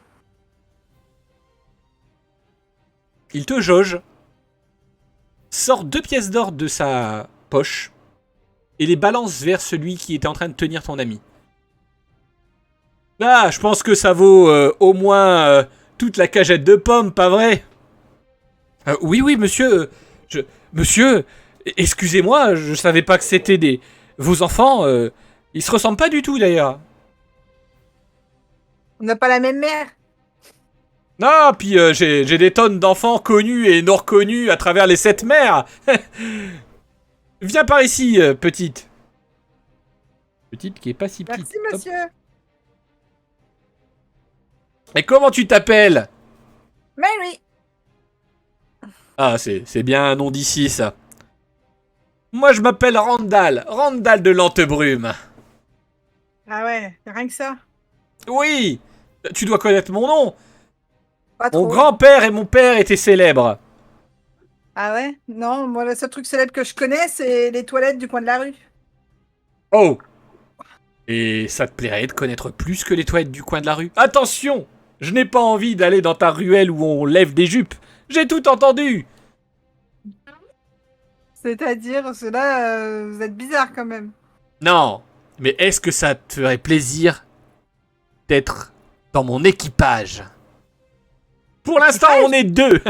Speaker 1: Il te jauge, sort 2 pièces d'or de sa poche et les balance vers celui qui était en train de tenir ton ami. Ah, je pense que ça vaut au moins toute la cagette de pommes, pas vrai? Oui, oui, monsieur. Monsieur, excusez-moi, je savais pas que c'était vos enfants. Ils se ressemblent pas du tout d'ailleurs.
Speaker 2: On n'a pas la même mère.
Speaker 1: Non, puis j'ai des tonnes d'enfants connus et non reconnus à travers les 7 mers. Viens par ici, petite. Petite qui est pas si petite.
Speaker 2: Merci, monsieur.
Speaker 1: Hop. Et comment tu t'appelles?
Speaker 2: Mary.
Speaker 1: Ah, c'est bien un nom d'ici, ça. Moi, je m'appelle Randall. Randall de Lantebrume.
Speaker 2: Ah ouais, rien que ça.
Speaker 1: Oui, tu dois connaître mon nom.
Speaker 2: Pas
Speaker 1: Mon
Speaker 2: trop.
Speaker 1: grand-père et mon père étaient célèbres.
Speaker 2: Ah ouais? Non, moi, le seul truc célèbre que je connais, c'est les toilettes du coin de la rue.
Speaker 1: Oh. Et ça te plairait de connaître plus que les toilettes du coin de la rue? Attention, je n'ai pas envie d'aller dans ta ruelle où on lève des jupes. J'ai tout entendu.
Speaker 2: C'est-à-dire, ceux-là, vous êtes bizarres quand même.
Speaker 1: Non, mais est-ce que ça te ferait plaisir d'être dans mon équipage? Pour l'instant, on est 2.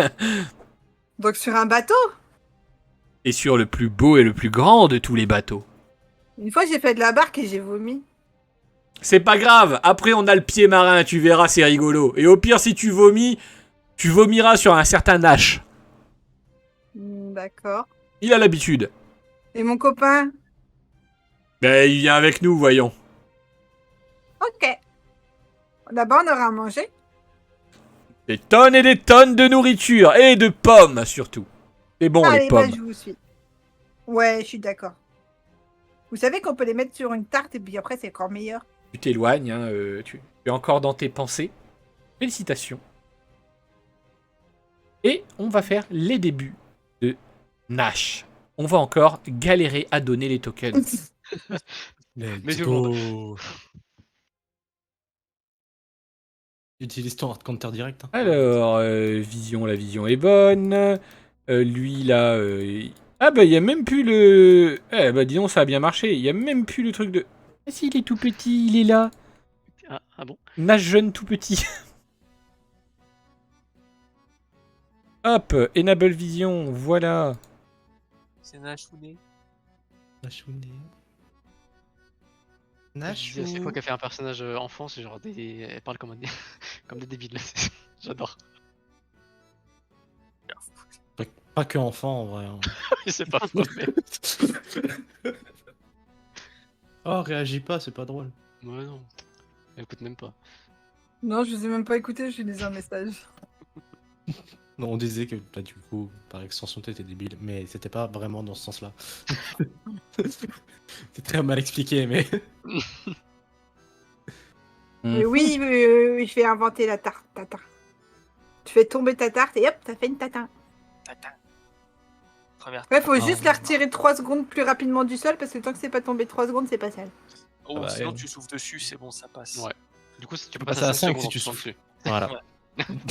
Speaker 2: Donc sur un bateau?
Speaker 1: Et sur le plus beau et le plus grand de tous les bateaux.
Speaker 2: Une fois, j'ai fait de la barque et j'ai vomi.
Speaker 1: C'est pas grave, après on a le pied marin, tu verras, c'est rigolo. Et au pire, si tu vomis, tu vomiras sur un certain Nash.
Speaker 2: D'accord.
Speaker 1: Il a l'habitude.
Speaker 2: Et mon copain?
Speaker 1: Ben, il vient avec nous, voyons.
Speaker 2: Ok. D'abord, on aura à manger.
Speaker 1: Des tonnes et des tonnes de nourriture. Et de pommes, surtout. C'est bon, les
Speaker 2: Allez, bah,
Speaker 1: pommes.
Speaker 2: je vous suis. Ouais, je suis d'accord. Vous savez qu'on peut les mettre sur une tarte et puis après, c'est encore meilleur.
Speaker 1: Tu t'éloignes, hein, tu es encore dans tes pensées. Félicitations. Et on va faire les débuts de Nash. On va encore galérer à donner les tokens.
Speaker 5: Mais tout le monde.
Speaker 3: Utilise ton hard counter direct. Hein.
Speaker 1: Alors, vision, la vision est bonne. Lui, là... Ah bah, il y a même plus le... Eh bah, dis donc, ça a bien marché. Il y a même plus le truc de... Ah si, il est tout petit, il est là.
Speaker 5: Ah bon?
Speaker 1: Nash jeune tout petit. Hop, Enable Vision, voilà.
Speaker 4: C'est Nashouné.
Speaker 3: Nashouné.
Speaker 5: Je dis à chaque fois qu'elle fait un personnage enfant, c'est genre des... Elle parle comme, comme des débiles. J'adore.
Speaker 3: Pas que enfant en vrai. Hein.
Speaker 5: C'est pas faux, mais...
Speaker 3: Oh, réagis pas, c'est pas drôle.
Speaker 5: Ouais, non. Elle écoute même pas.
Speaker 2: Non, je vous ai même pas écouté, je lui laissé un message.
Speaker 3: Non, on disait que bah, du coup, par extension, t'étais débile, mais c'était pas vraiment dans ce sens-là. C'est très mal expliqué, mais.
Speaker 2: Mais oui, je vais inventer la tarte, tatin. Tu fais tomber ta tarte et hop, ça fait une tatin.
Speaker 4: Tata. Première.
Speaker 2: Ouais, faut
Speaker 3: Ah.
Speaker 2: juste la retirer 3 secondes plus rapidement du sol parce que tant que c'est pas tombé 3 secondes, c'est pas sale.
Speaker 4: Oh,
Speaker 3: Ah bah,
Speaker 4: sinon
Speaker 3: elle-
Speaker 4: tu souffles dessus, c'est bon, ça passe.
Speaker 5: Ouais. Du coup, tu peux
Speaker 3: passer
Speaker 5: passer
Speaker 3: à 5
Speaker 5: secondes
Speaker 3: si
Speaker 5: en
Speaker 3: tu
Speaker 5: poussant
Speaker 3: souffles.
Speaker 5: dessus.
Speaker 3: Voilà.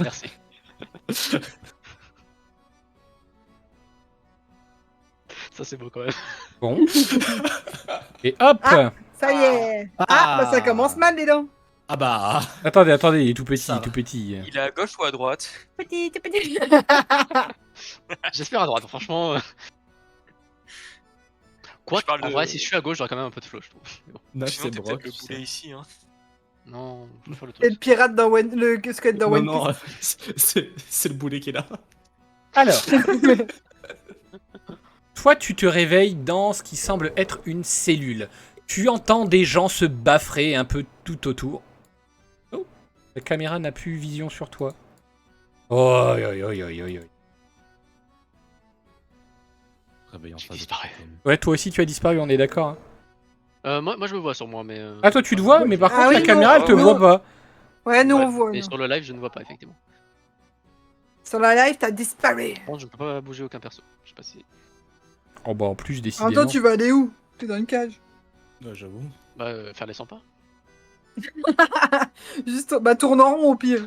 Speaker 5: Merci. Ça, c'est beau quand même.
Speaker 1: Bon. Et hop.
Speaker 2: Ah. Ça y est. Ah, bah ça commence mal, les dents.
Speaker 3: Ah bah.
Speaker 1: Attendez, il est tout petit,
Speaker 3: Ça va.
Speaker 1: tout petit.
Speaker 4: Il est à gauche ou à droite?
Speaker 2: Petit, petit.
Speaker 5: J'espère à droite, franchement. Quoi
Speaker 4: Je parle
Speaker 5: en
Speaker 4: de-
Speaker 5: vrai, si je suis à gauche, j'aurai quand même un peu de flow, je trouve. Mais bon.
Speaker 3: Nash,
Speaker 4: Sinon
Speaker 3: c'est
Speaker 4: t'es
Speaker 3: Brock.
Speaker 4: peut-être le
Speaker 3: tu
Speaker 4: boulet
Speaker 3: sais.
Speaker 4: ici, hein.
Speaker 5: Non, je peux faire le
Speaker 2: Et le
Speaker 5: toast.
Speaker 2: pirate dans le squelette dans
Speaker 3: Non,
Speaker 2: One
Speaker 3: non,
Speaker 2: Piece.
Speaker 3: c'est le boulet qui est là.
Speaker 1: Alors, toi, tu te réveilles dans ce qui semble être une cellule. Tu entends des gens se baffrer un peu tout autour. Oh, la caméra n'a plus vision sur toi. Oh, oi.
Speaker 3: Réveille en
Speaker 5: J'ai
Speaker 3: face de
Speaker 5: disparu.
Speaker 3: toi.
Speaker 1: Ouais, toi aussi, tu as disparu, on est d'accord. Hein.
Speaker 5: Moi, je me vois sur moi, mais.
Speaker 1: Ah, toi, tu te vois, mais par
Speaker 2: Ah
Speaker 1: contre,
Speaker 2: oui,
Speaker 1: la
Speaker 2: non,
Speaker 1: caméra, elle te
Speaker 2: non.
Speaker 1: voit pas.
Speaker 2: Ouais, nous
Speaker 5: Ouais,
Speaker 2: on voit.
Speaker 5: Et
Speaker 2: nous.
Speaker 5: sur le live, je ne vois pas, effectivement.
Speaker 2: Sur la live, t'as disparu.
Speaker 5: Par contre, je ne peux pas bouger aucun perso. Je sais pas si.
Speaker 1: Oh, bah, en plus,
Speaker 2: En même
Speaker 1: décidément.
Speaker 2: temps, tu vas aller où? T'es dans une cage.
Speaker 3: Ouais, j'avoue.
Speaker 5: Bah, faire les 100 pas.
Speaker 2: Juste, bah tourne en rond au pire.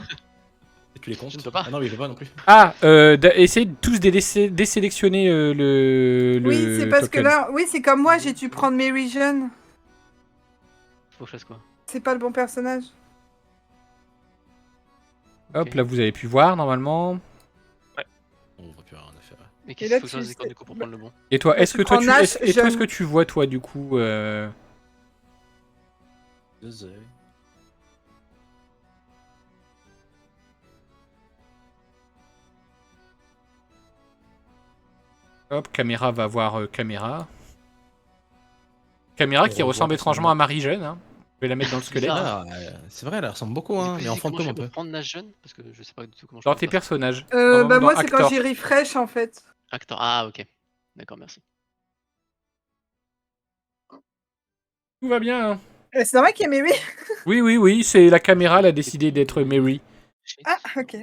Speaker 3: Et tu les comptes
Speaker 5: Je ne peux pas.
Speaker 3: Ah non, il veut pas non plus.
Speaker 1: Ah, essayez de tous désélectionner le
Speaker 2: Oui, c'est parce que
Speaker 1: token.
Speaker 2: là, oui, c'est comme moi, j'ai dû prendre Mary Jeune.
Speaker 5: Faut que je fasse quoi?
Speaker 2: C'est pas le bon personnage.
Speaker 1: Hop,
Speaker 5: Ok.
Speaker 1: là, vous avez pu voir, normalement.
Speaker 3: On voit plus rien à faire.
Speaker 5: Mais
Speaker 2: Et
Speaker 5: qu'est-ce
Speaker 2: là,
Speaker 5: qu'il faut que je
Speaker 2: tu
Speaker 5: fasse des cordes
Speaker 2: sais-
Speaker 5: du coup pour prendre le bon?
Speaker 1: Et toi,
Speaker 2: Bah,
Speaker 1: est-ce
Speaker 2: tu
Speaker 1: que toi,
Speaker 2: prends Nash,
Speaker 1: est-ce
Speaker 2: jeune.
Speaker 1: que tu vois, toi, du coup...
Speaker 3: 2 heures.
Speaker 1: Hop, caméra va voir caméra. Caméra qui
Speaker 3: On
Speaker 1: ressemble
Speaker 3: revoit
Speaker 1: étrangement à Marie-Jeune. Hein. Je vais la mettre dans le squelette.
Speaker 5: bizarre.
Speaker 3: Ah, c'est vrai, elle ressemble beaucoup, hein, mais en fantôme un peu.
Speaker 5: Prendre Nage jeune parce que je sais pas du tout comment je
Speaker 1: Dans
Speaker 5: peux
Speaker 1: tes
Speaker 5: faire ça.
Speaker 1: personnages.
Speaker 2: Bah
Speaker 1: Normalement,
Speaker 2: moi,
Speaker 1: dans
Speaker 2: c'est quand
Speaker 1: Actor.
Speaker 2: j'ai refresh en fait.
Speaker 5: Acteur. Ah, ok. D'accord, merci.
Speaker 1: Tout va bien. Hein.
Speaker 2: C'est normal qu'il y ait Mary.
Speaker 1: Oui, c'est la caméra, elle a décidé d'être Mary.
Speaker 5: Shit.
Speaker 2: Ah, ok.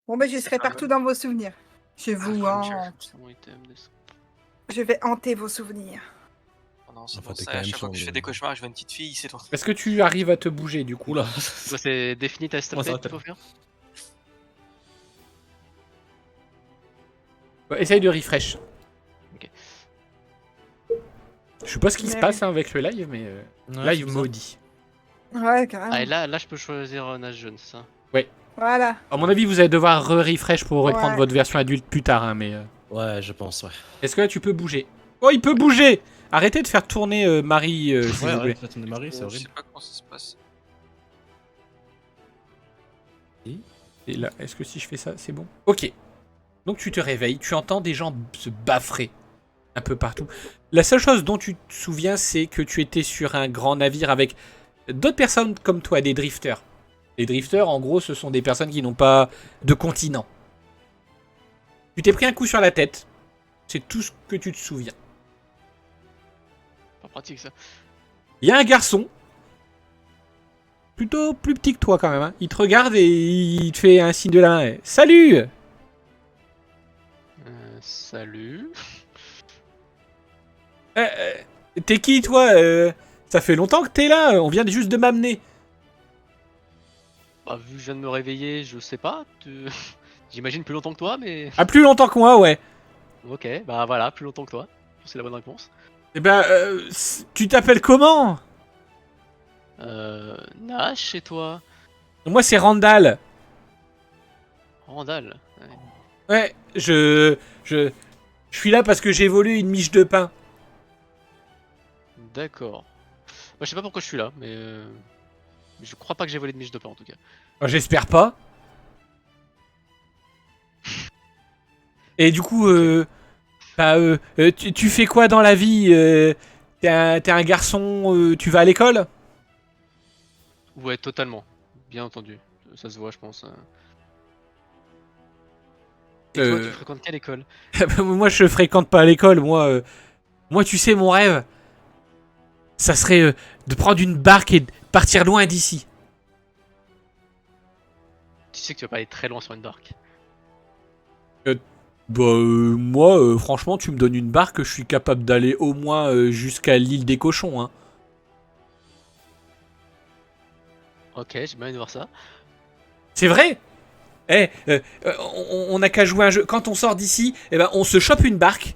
Speaker 2: Bon, bah, je serai
Speaker 4: pas
Speaker 2: partout dans vos souvenirs. Je vous
Speaker 4: Ah,
Speaker 2: hante.
Speaker 5: C'est mon item de son.
Speaker 2: Je vais hanter vos souvenirs.
Speaker 4: Oh non, c'est
Speaker 3: Enfin,
Speaker 4: bon,
Speaker 3: t'es
Speaker 4: ça,
Speaker 3: quand
Speaker 4: à
Speaker 3: même
Speaker 4: chaque fois
Speaker 3: sur
Speaker 4: que je
Speaker 3: le-
Speaker 4: fais des cauchemars, je vois une petite fille, c'est tout.
Speaker 1: Est-ce que tu arrives à te bouger, du coup
Speaker 3: Oula.
Speaker 5: Quoi, c'est Definite à
Speaker 3: Comment ça
Speaker 5: Stop qu'il
Speaker 3: va,
Speaker 5: faut faire?
Speaker 1: Essaye de refresh.
Speaker 5: Ok.
Speaker 1: Je sais pas ce qui se
Speaker 2: Mais-
Speaker 1: passe hein, avec le live, mais
Speaker 3: Ouais,
Speaker 1: live
Speaker 3: c'est ça.
Speaker 1: maudit.
Speaker 2: Ouais, carrément.
Speaker 5: Ah, et là, je peux choisir Nage jeune, c'est ça?
Speaker 2: Voilà.
Speaker 1: À mon avis, vous allez devoir refresh pour reprendre
Speaker 2: Ouais.
Speaker 1: votre version adulte plus tard. Hein, mais
Speaker 3: Ouais, je pense, ouais.
Speaker 1: est-ce que là, tu peux bouger? Oh, il peut bouger! Arrêtez de faire tourner Marie, s'il
Speaker 3: Ouais,
Speaker 1: vous plaît.
Speaker 3: ouais, ça tourne de Marie, c'est
Speaker 4: Je
Speaker 3: horrible.
Speaker 4: sais pas comment ça se passe.
Speaker 1: Et là, est-ce que si je fais ça, c'est bon? Ok. Donc tu te réveilles, tu entends des gens se baffrer un peu partout. La seule chose dont tu te souviens, c'est que tu étais sur un grand navire avec d'autres personnes comme toi, des drifters. Les drifters, en gros, ce sont des personnes qui n'ont pas de continent. Tu t'es pris un coup sur la tête. C'est tout ce que tu te souviens.
Speaker 5: Pas pratique ça.
Speaker 1: Il y a un garçon, plutôt plus petit que toi quand même. Hein. Il te regarde et il te fait un signe de la main. Salut!
Speaker 5: Salut.
Speaker 1: T'es qui toi? Ça fait longtemps que t'es là. On vient juste de m'amener.
Speaker 5: Bah, vu que je viens de me réveiller, je sais pas. J'imagine plus longtemps que toi, mais.
Speaker 1: Ah, plus longtemps que moi, ouais.
Speaker 5: Ok, bah voilà, plus longtemps que toi. C'est la bonne réponse.
Speaker 1: Eh ben, tu t'appelles comment?
Speaker 5: Nash et toi?
Speaker 1: Moi, c'est Randall.
Speaker 5: Randall. Ouais.
Speaker 1: Ouais, je suis là parce que j'ai volé une miche de pain.
Speaker 5: D'accord. Moi, je sais pas pourquoi je suis là, mais. Je crois pas que j'ai volé de miche de pain en tout cas.
Speaker 1: J'espère pas. Et du coup, tu fais quoi dans la vie? T'es un garçon, tu vas à l'école?
Speaker 5: Ouais, totalement. Bien entendu. Ça se voit, je pense. Et toi, tu fréquentes quelle école?
Speaker 1: Moi, je fréquente pas l'école. Moi, tu sais, mon rêve, ça serait de prendre une barque et de partir loin d'ici.
Speaker 5: Tu sais que tu vas pas aller très loin sur une barque.
Speaker 1: Moi, franchement, tu me donnes une barque, je suis capable d'aller au moins jusqu'à l'île des cochons. Hein.
Speaker 5: Ok, j'ai bien envie de voir ça.
Speaker 1: C'est vrai? On n'a qu'à jouer un jeu. Quand on sort d'ici, on se chope une barque.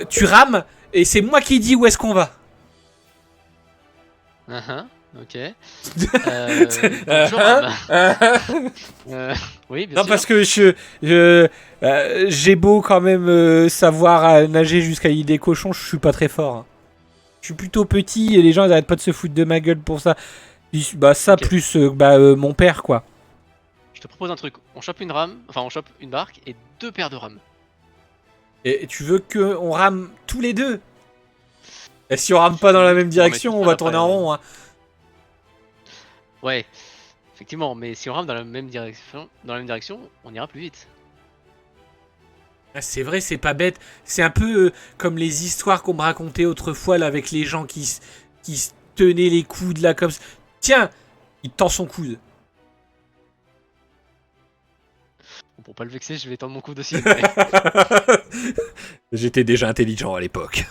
Speaker 1: Tu rames et c'est moi qui dis où est-ce qu'on va.
Speaker 5: Ok. Donc je rame. Oui, bien
Speaker 1: Non,
Speaker 5: sûr.
Speaker 1: parce que j'ai beau quand même savoir nager jusqu'à l'île des cochons, je suis pas très fort. Hein. Je suis plutôt petit et les gens ils arrêtent pas de se foutre de ma gueule pour ça. Bah ça
Speaker 5: Ok.
Speaker 1: plus mon père quoi.
Speaker 5: Je te propose un truc. On chope une rame, enfin on chope une barque et 2 paires de rames.
Speaker 1: Et tu veux que on rame tous les deux? Et si on rame pas dans la même direction,
Speaker 5: mais
Speaker 1: on
Speaker 5: tout
Speaker 1: va
Speaker 5: ça
Speaker 1: tourner
Speaker 5: après,
Speaker 1: en rond. Hein.
Speaker 5: Ouais, effectivement, mais si on rame dans la même direction, on ira plus vite.
Speaker 1: Ah, c'est vrai, c'est pas bête. C'est un peu comme les histoires qu'on me racontait autrefois là, avec les gens qui se tenaient les coudes là comme ça. Tiens, il tend son coude.
Speaker 5: Bon, pour pas le vexer, je vais tendre mon coude aussi. mais-
Speaker 1: J'étais déjà intelligent à l'époque.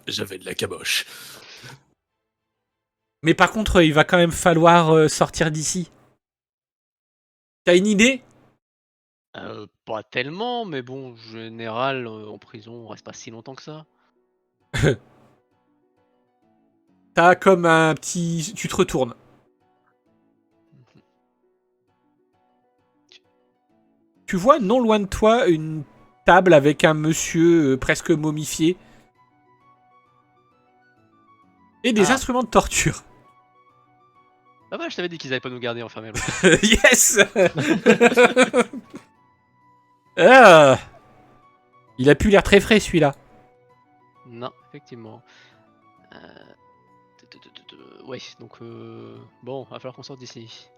Speaker 3: J'avais de la caboche.
Speaker 1: Mais par contre, il va quand même falloir sortir d'ici. T'as une idée?
Speaker 5: Pas tellement, mais bon, en général, en prison, on reste pas si longtemps que ça.
Speaker 1: T'as comme un petit... Tu te retournes. Tu vois non loin de toi une table avec un monsieur presque momifié. Et des
Speaker 5: Ah.
Speaker 1: instruments de torture.
Speaker 5: Ah bah, je t'avais dit qu'ils allaient pas nous garder enfermés.
Speaker 1: Yes. Ah. Il a pu l'air très frais celui-là.
Speaker 5: Non, effectivement. Ouais, donc bon, va falloir qu'on sorte d'ici.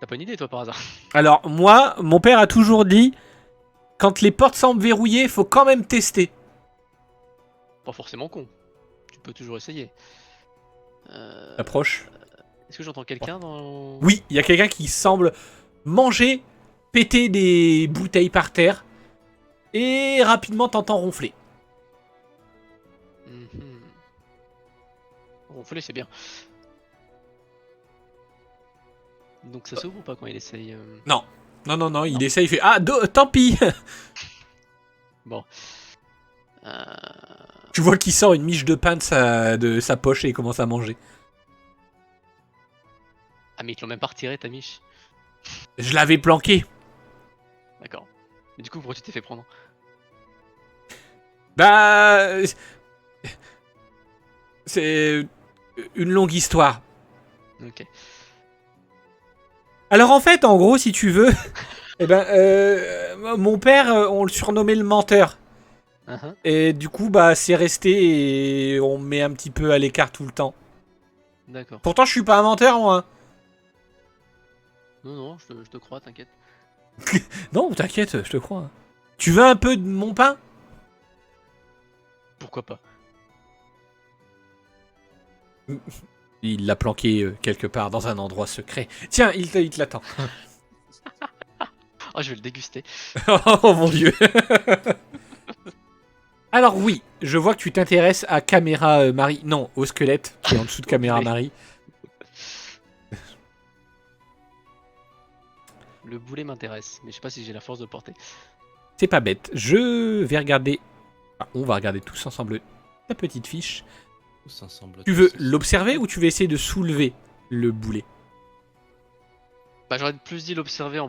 Speaker 5: T'as pas une idée toi par hasard?
Speaker 1: Alors moi, mon père a toujours dit, quand les portes semblent verrouillées, faut quand même tester.
Speaker 5: Pas forcément con. Tu peux toujours essayer.
Speaker 1: Approche.
Speaker 5: Est-ce que j'entends quelqu'un dans...
Speaker 1: Oui, il y a quelqu'un qui semble manger, péter des bouteilles par terre, et rapidement t'entends ronfler.
Speaker 5: Mhm. Ronfler, c'est bien. Donc ça s'ouvre ou pas quand il essaye
Speaker 1: Non, il essaie, il fait ah, tant pis.
Speaker 5: Bon.
Speaker 1: Tu vois qu'il sort une miche de pain de sa poche et il commence à manger.
Speaker 5: Ah mais ils te l'ont même pas retiré ta miche.
Speaker 1: Je l'avais planqué.
Speaker 5: D'accord. Mais du coup, pourquoi tu t'es fait prendre?
Speaker 1: Bah, c'est une longue histoire.
Speaker 5: Ok.
Speaker 1: Alors en fait, en gros, si tu veux, Eh ben, mon père, on le surnommait le menteur.
Speaker 5: Uhum.
Speaker 1: Et du coup, bah, c'est resté et on me met un petit peu à l'écart tout le temps.
Speaker 5: D'accord.
Speaker 1: Pourtant, je suis pas un menteur, moi.
Speaker 5: Non, non, je te crois, t'inquiète.
Speaker 1: Non, t'inquiète, je te crois. Hein. Tu veux un peu de mon pain?
Speaker 5: Pourquoi pas?
Speaker 1: Il l'a planqué quelque part dans un endroit secret. Tiens, il te l'attend.
Speaker 5: Oh, je vais le déguster.
Speaker 1: Oh mon dieu. Alors oui, je vois que tu t'intéresses à Caméra Marie. Non, au squelette qui est en dessous de Caméra
Speaker 5: boulet.
Speaker 1: Marie.
Speaker 5: Le boulet m'intéresse, mais je sais pas si j'ai la force de le porter.
Speaker 1: C'est pas bête. Je vais regarder. Enfin, on va regarder tous ensemble ta petite fiche.
Speaker 3: Ça semble
Speaker 1: Tu
Speaker 3: tous
Speaker 1: veux
Speaker 3: ensemble.
Speaker 1: l'observer ou tu veux essayer de soulever le boulet?
Speaker 5: Bah, j'aurais plus dit l'observer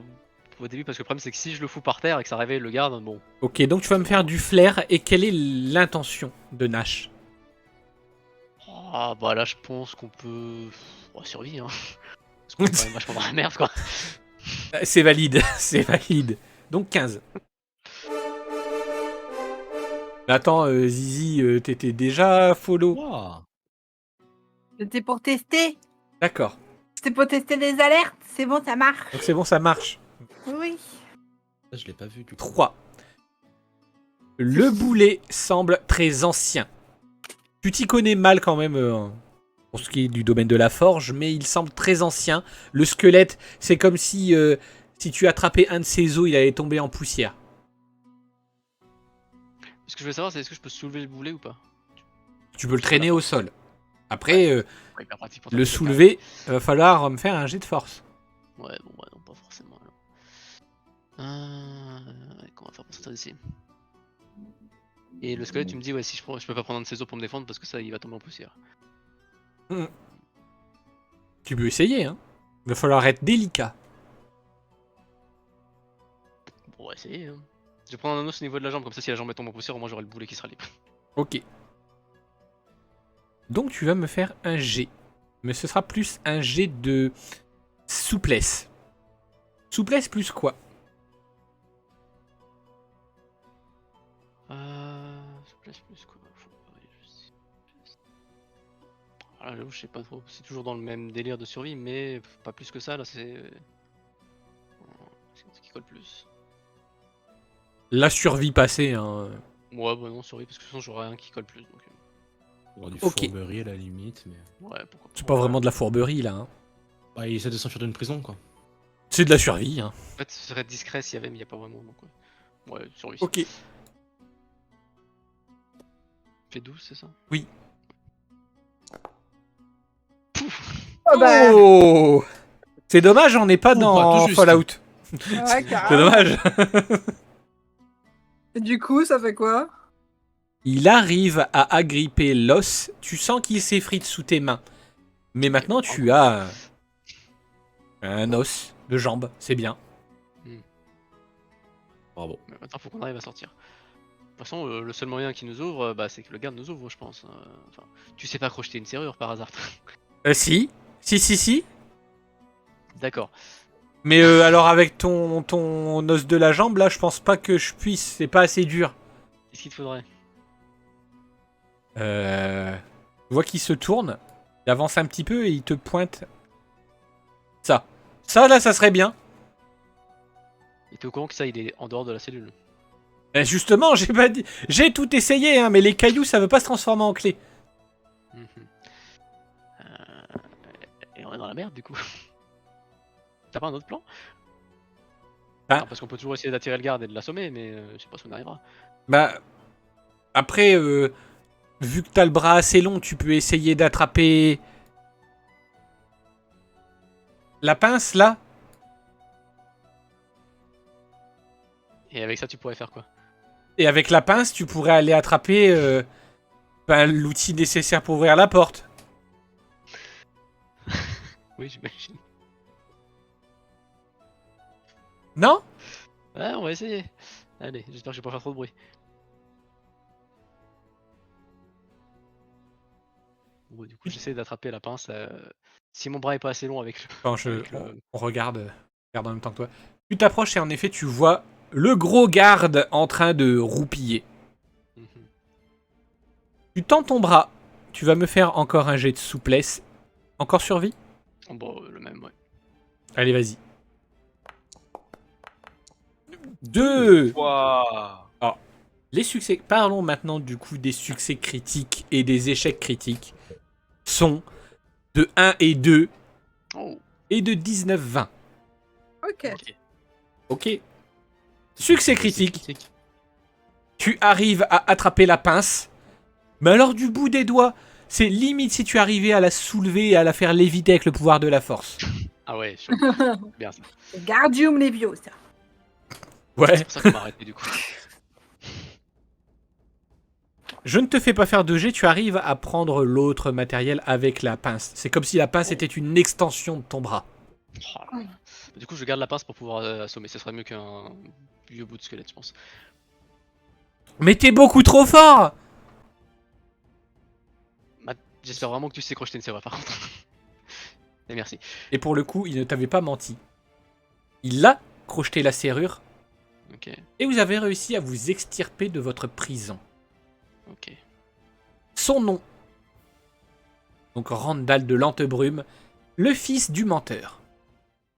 Speaker 5: au début, parce que le problème c'est que si je le fous par terre et que ça réveille le garde, bon.
Speaker 1: Ok, donc tu vas me faire du flair. Et quelle est l'intention de Nash?
Speaker 5: Ah, bah là, je pense qu'on peut. Oh, survie, hein. Parce qu'on est quand même vachement dans la merde, quoi.
Speaker 1: C'est valide, c'est valide. Donc 15. Mais attends, Zizi, t'étais déjà follow.
Speaker 3: Waouh.
Speaker 2: C'était pour tester.
Speaker 1: D'accord.
Speaker 2: C'était pour tester les alertes. C'est bon, ça marche.
Speaker 1: Donc c'est bon, ça marche.
Speaker 2: Oui.
Speaker 3: Ça, je l'ai pas vu du coup.
Speaker 1: 3. Le boulet semble très ancien. Tu t'y connais mal quand même pour ce qui est du domaine de la forge, mais il semble très ancien. Le squelette, c'est comme si tu attrapais un de ses os, il allait tomber en poussière.
Speaker 5: Ce que je veux savoir, c'est est-ce que je peux soulever le boulet ou pas?
Speaker 1: Tu peux le traîner au sol. Après,
Speaker 5: Ouais, hyper pratique pour
Speaker 1: le
Speaker 5: taper
Speaker 1: soulever, il va falloir me faire un jet de force.
Speaker 5: carré. Ouais, bon, bah non, pas forcément. Alors. Comment on va faire pour sortir d'ici? Et le squelette, tu me dis, ouais, si je peux pas prendre un de ses os pour me défendre parce que ça, il va tomber en poussière.
Speaker 1: Tu peux essayer, hein. Il va falloir être délicat.
Speaker 5: Bon, on va essayer. Hein. Je vais prendre un os au niveau de la jambe, comme ça, si la jambe tombe en poussière, au moins j'aurai le boulet qui sera libre.
Speaker 1: Ok. Donc tu vas me faire un jet. Mais ce sera plus un jet de souplesse. Souplesse plus quoi?
Speaker 5: Souplesse plus quoi. Ah, j'avoue, je sais pas trop. C'est toujours dans le même délire de survie, mais pas plus que ça. Là, c'est. C'est ce qui colle plus.
Speaker 1: La survie passée, hein.
Speaker 5: Ouais, bah non, survie, parce que de toute façon, j'aurai un qui colle plus. Donc,
Speaker 3: Bon, du
Speaker 1: Ok.
Speaker 3: fourberie à la limite, mais.
Speaker 5: ouais, pourquoi
Speaker 1: C'est pas vraiment de la fourberie là. Hein.
Speaker 3: Bah, il essaie de s'enfuir d'une prison, quoi.
Speaker 1: C'est de la survie. Hein.
Speaker 5: En fait, ce serait discret s'il y avait, mais il n'y a pas vraiment. Donc, ouais, survie.
Speaker 1: Ok.
Speaker 5: Fait 12, c'est ça?
Speaker 1: Oui.
Speaker 2: Oh bah.
Speaker 1: Oh, c'est dommage, on n'est pas
Speaker 3: Oh,
Speaker 1: dans
Speaker 3: bah, tout juste.
Speaker 1: Fallout.
Speaker 2: Ouais,
Speaker 1: C'est
Speaker 2: carrément.
Speaker 1: dommage.
Speaker 2: Et du coup, ça fait quoi?
Speaker 1: Il arrive à agripper l'os. Tu sens qu'il s'effrite sous tes mains. Mais maintenant, tu as un os de jambe. C'est bien.
Speaker 3: Bravo.
Speaker 5: Mais maintenant, faut qu'on arrive à sortir. De toute façon, le seul moyen qui nous ouvre, bah, c'est que le garde nous ouvre, je pense. Enfin, tu sais pas crocheter une serrure par hasard.
Speaker 1: Si. Si.
Speaker 5: D'accord.
Speaker 1: Mais alors avec ton os de la jambe, là, je pense pas que je puisse. C'est pas assez dur.
Speaker 5: Qu'est-ce qu'il te faudrait?
Speaker 1: Tu vois qu'il se tourne. Il avance un petit peu et il te pointe. Ça. Ça, là, ça serait bien.
Speaker 5: Et t'es au courant que ça, il est en dehors de la cellule?
Speaker 1: Justement, j'ai pas dit. J'ai tout essayé, hein, mais les cailloux, ça veut pas se transformer en clé.
Speaker 5: Mhm. Et on est dans la merde, du coup. T'as pas un autre plan?
Speaker 1: Ah.
Speaker 5: Non, parce qu'on peut toujours essayer d'attirer le garde et de l'assommer, mais je sais pas si on arrivera.
Speaker 1: Bah. Après, vu que t'as le bras assez long, tu peux essayer d'attraper. La pince, là.
Speaker 5: Et avec ça, tu pourrais faire quoi?
Speaker 1: Et avec la pince, tu pourrais aller attraper l'outil nécessaire pour ouvrir la porte.
Speaker 5: Oui, j'imagine.
Speaker 1: Non?
Speaker 5: Ouais, on va essayer. Allez, j'espère que je vais pas faire trop de bruit. Bon, du coup, j'essaie d'attraper la pince. Si mon bras est pas assez long avec le.
Speaker 1: Quand
Speaker 5: avec le-
Speaker 1: on regarde en même temps que toi. Tu t'approches et en effet, tu vois le gros garde en train de roupiller.
Speaker 5: Mhm.
Speaker 1: Tu tends ton bras. Tu vas me faire encore un jet de souplesse. Encore survie?
Speaker 5: Oh, bon, le même, ouais.
Speaker 1: Allez, vas-y. 2.
Speaker 4: Waouh.
Speaker 1: Les succès, parlons maintenant du coup des succès critiques et des échecs critiques, sont de 1 et 2
Speaker 5: Oh,
Speaker 1: et de 19-20.
Speaker 2: Ok.
Speaker 4: Ok.
Speaker 1: Ok. Succès critique, tu arrives à attraper la pince, mais alors du bout des doigts, c'est limite si tu arrivais à la soulever et à la faire léviter avec le pouvoir de la force.
Speaker 5: ah ouais, chaud. Bien ça.
Speaker 2: C'est Gardium Leviosa.
Speaker 1: Ouais.
Speaker 5: C'est pour ça qu'on m'a arrêté du coup.
Speaker 1: Je ne te fais pas faire de jet, tu arrives à prendre l'autre matériel avec la pince. C'est comme si la pince était une extension de ton bras.
Speaker 5: Oh là là. Du coup, je garde la pince pour pouvoir assommer. Ce serait mieux qu'un vieux bout de squelette, je pense.
Speaker 1: Mais t'es beaucoup trop fort!
Speaker 5: J'espère vraiment que tu sais crocheter une serrure par contre. Et merci.
Speaker 1: Et pour le coup, il ne t'avait pas menti. Il a crocheté la serrure
Speaker 5: Ok,
Speaker 1: et vous avez réussi à vous extirper de votre prison.
Speaker 5: ok.
Speaker 1: Son nom. Donc Randall de Lantebrume, le fils du menteur.